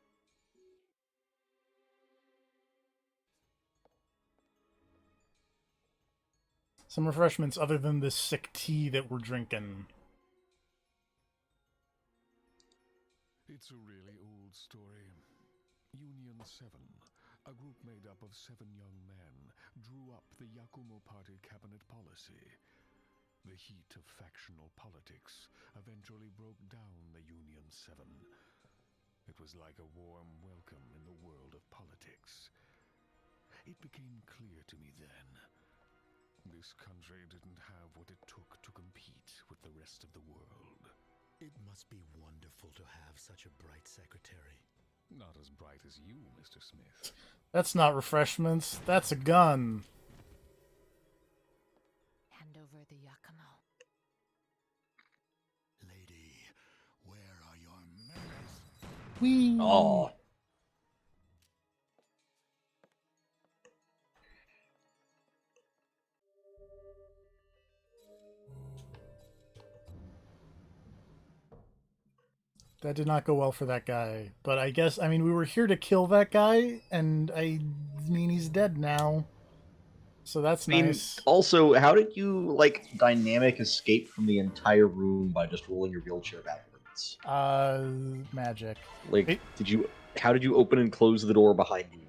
Some refreshments other than this sick tea that we're drinking. It's a really old story. Union 7, a group made up of 7 young men, drew up the Yakumo Party cabinet policy. The heat of factional politics eventually broke down the Union 7. It was like a warm welcome in the world of politics. It became clear to me then. This country didn't have what it took to compete with the rest of the world. It must be wonderful to have such a bright secretary. Not as bright as you, Mr. Smith. That's not refreshments. That's a gun. Hand over the Yakumo. Lady, where are your manners? Whee! Oh. That did not go well for that guy. But I guess, I mean, we were here to kill that guy, and I mean, he's dead now. So that's nice. Also, how did you, like, dynamic escape from the entire room by just rolling your wheelchair backwards? Magic. Like, how did you open and close the door behind you?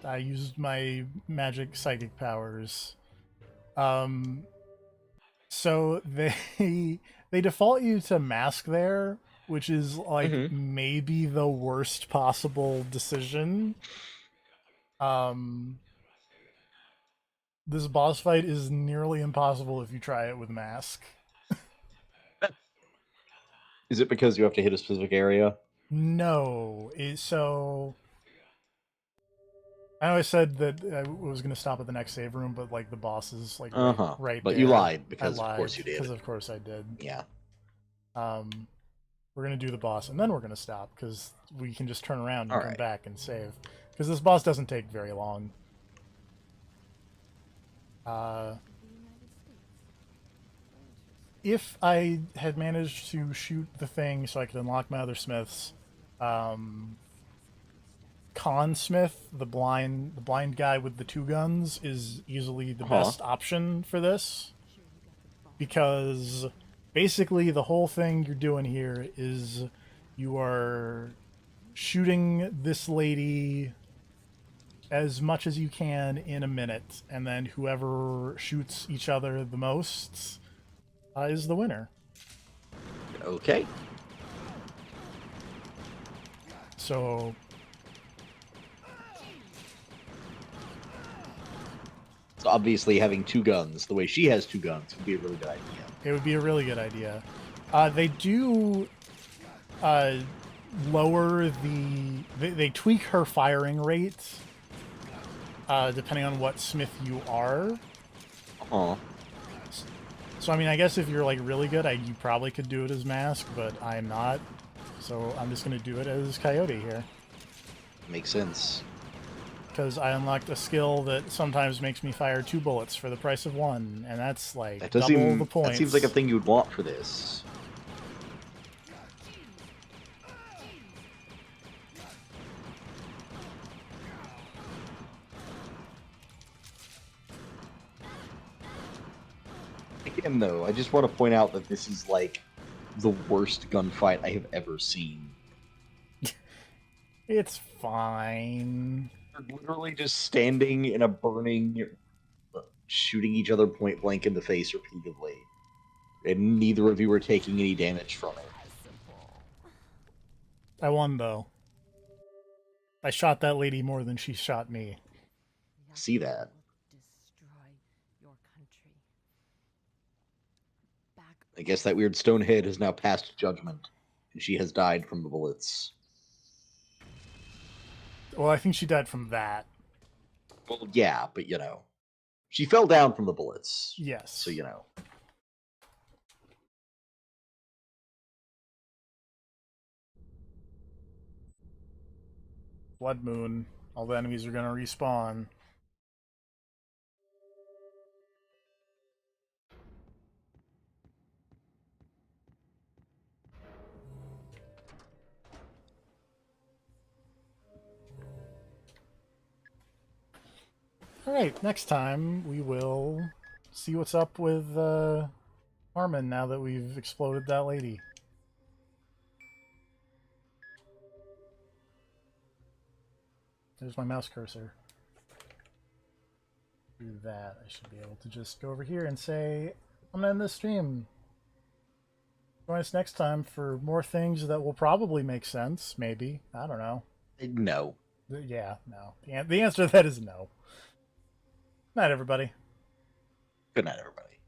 I used my magic psychic powers. So they default you to mask there, which is like maybe the worst possible decision. This boss fight is nearly impossible if you try it with mask. Is it because you have to hit a specific area? No, so I know I said that I was going to stop at the next save room, but like the boss is like right but there. you lied because of course you did. Because of course I did. Yeah. We're going to do the boss and then we're going to stop because we can just turn around and come back and save. Because this boss doesn't take very long. If I had managed to shoot the thing so I could unlock my other smiths, Con Smith, the blind guy with the 2 guns, is easily the best option for this. Because basically the whole thing you're doing here is you are shooting this lady as much as you can in a minute, and then whoever shoots each other the most is the winner. Okay. So obviously having 2 guns, the way she has 2 guns, would be a really good idea. It would be a really good idea. They do lower they tweak her firing rate depending on what smith you are. So I mean, I guess if you're like really good, you probably could do it as mask, but I'm not. So I'm just gonna do it as Coyote here. Makes sense. Because I unlocked a skill that sometimes makes me fire 2 bullets for the price of 1, and that's like double the points. That seems like a thing you would want for this. Again, though, I just want to point out that this is like the worst gunfight I have ever seen. It's fine. You're literally just standing in a burning, shooting each other point blank in the face repeatedly. And neither of you are taking any damage from it. I won, though. I shot that lady more than she shot me. See that? Destroy your country. Back. I guess that weird stone head has now passed judgment, and she has died from the bullets. Well, I think she died from that. Well, yeah, but you know. She fell down from the bullets. Yes. So, you know. Blood Moon. All the enemies are going to respawn. Alright, next time we will see what's up with Armin now that we've exploded that lady. There's my mouse cursor. Do that. I should be able to just go over here and say, I'm gonna end this stream. Join us next time for more things that will probably make sense. Maybe. I don't know. No. Yeah, no. The answer to that is no. Night, everybody. Good night, everybody.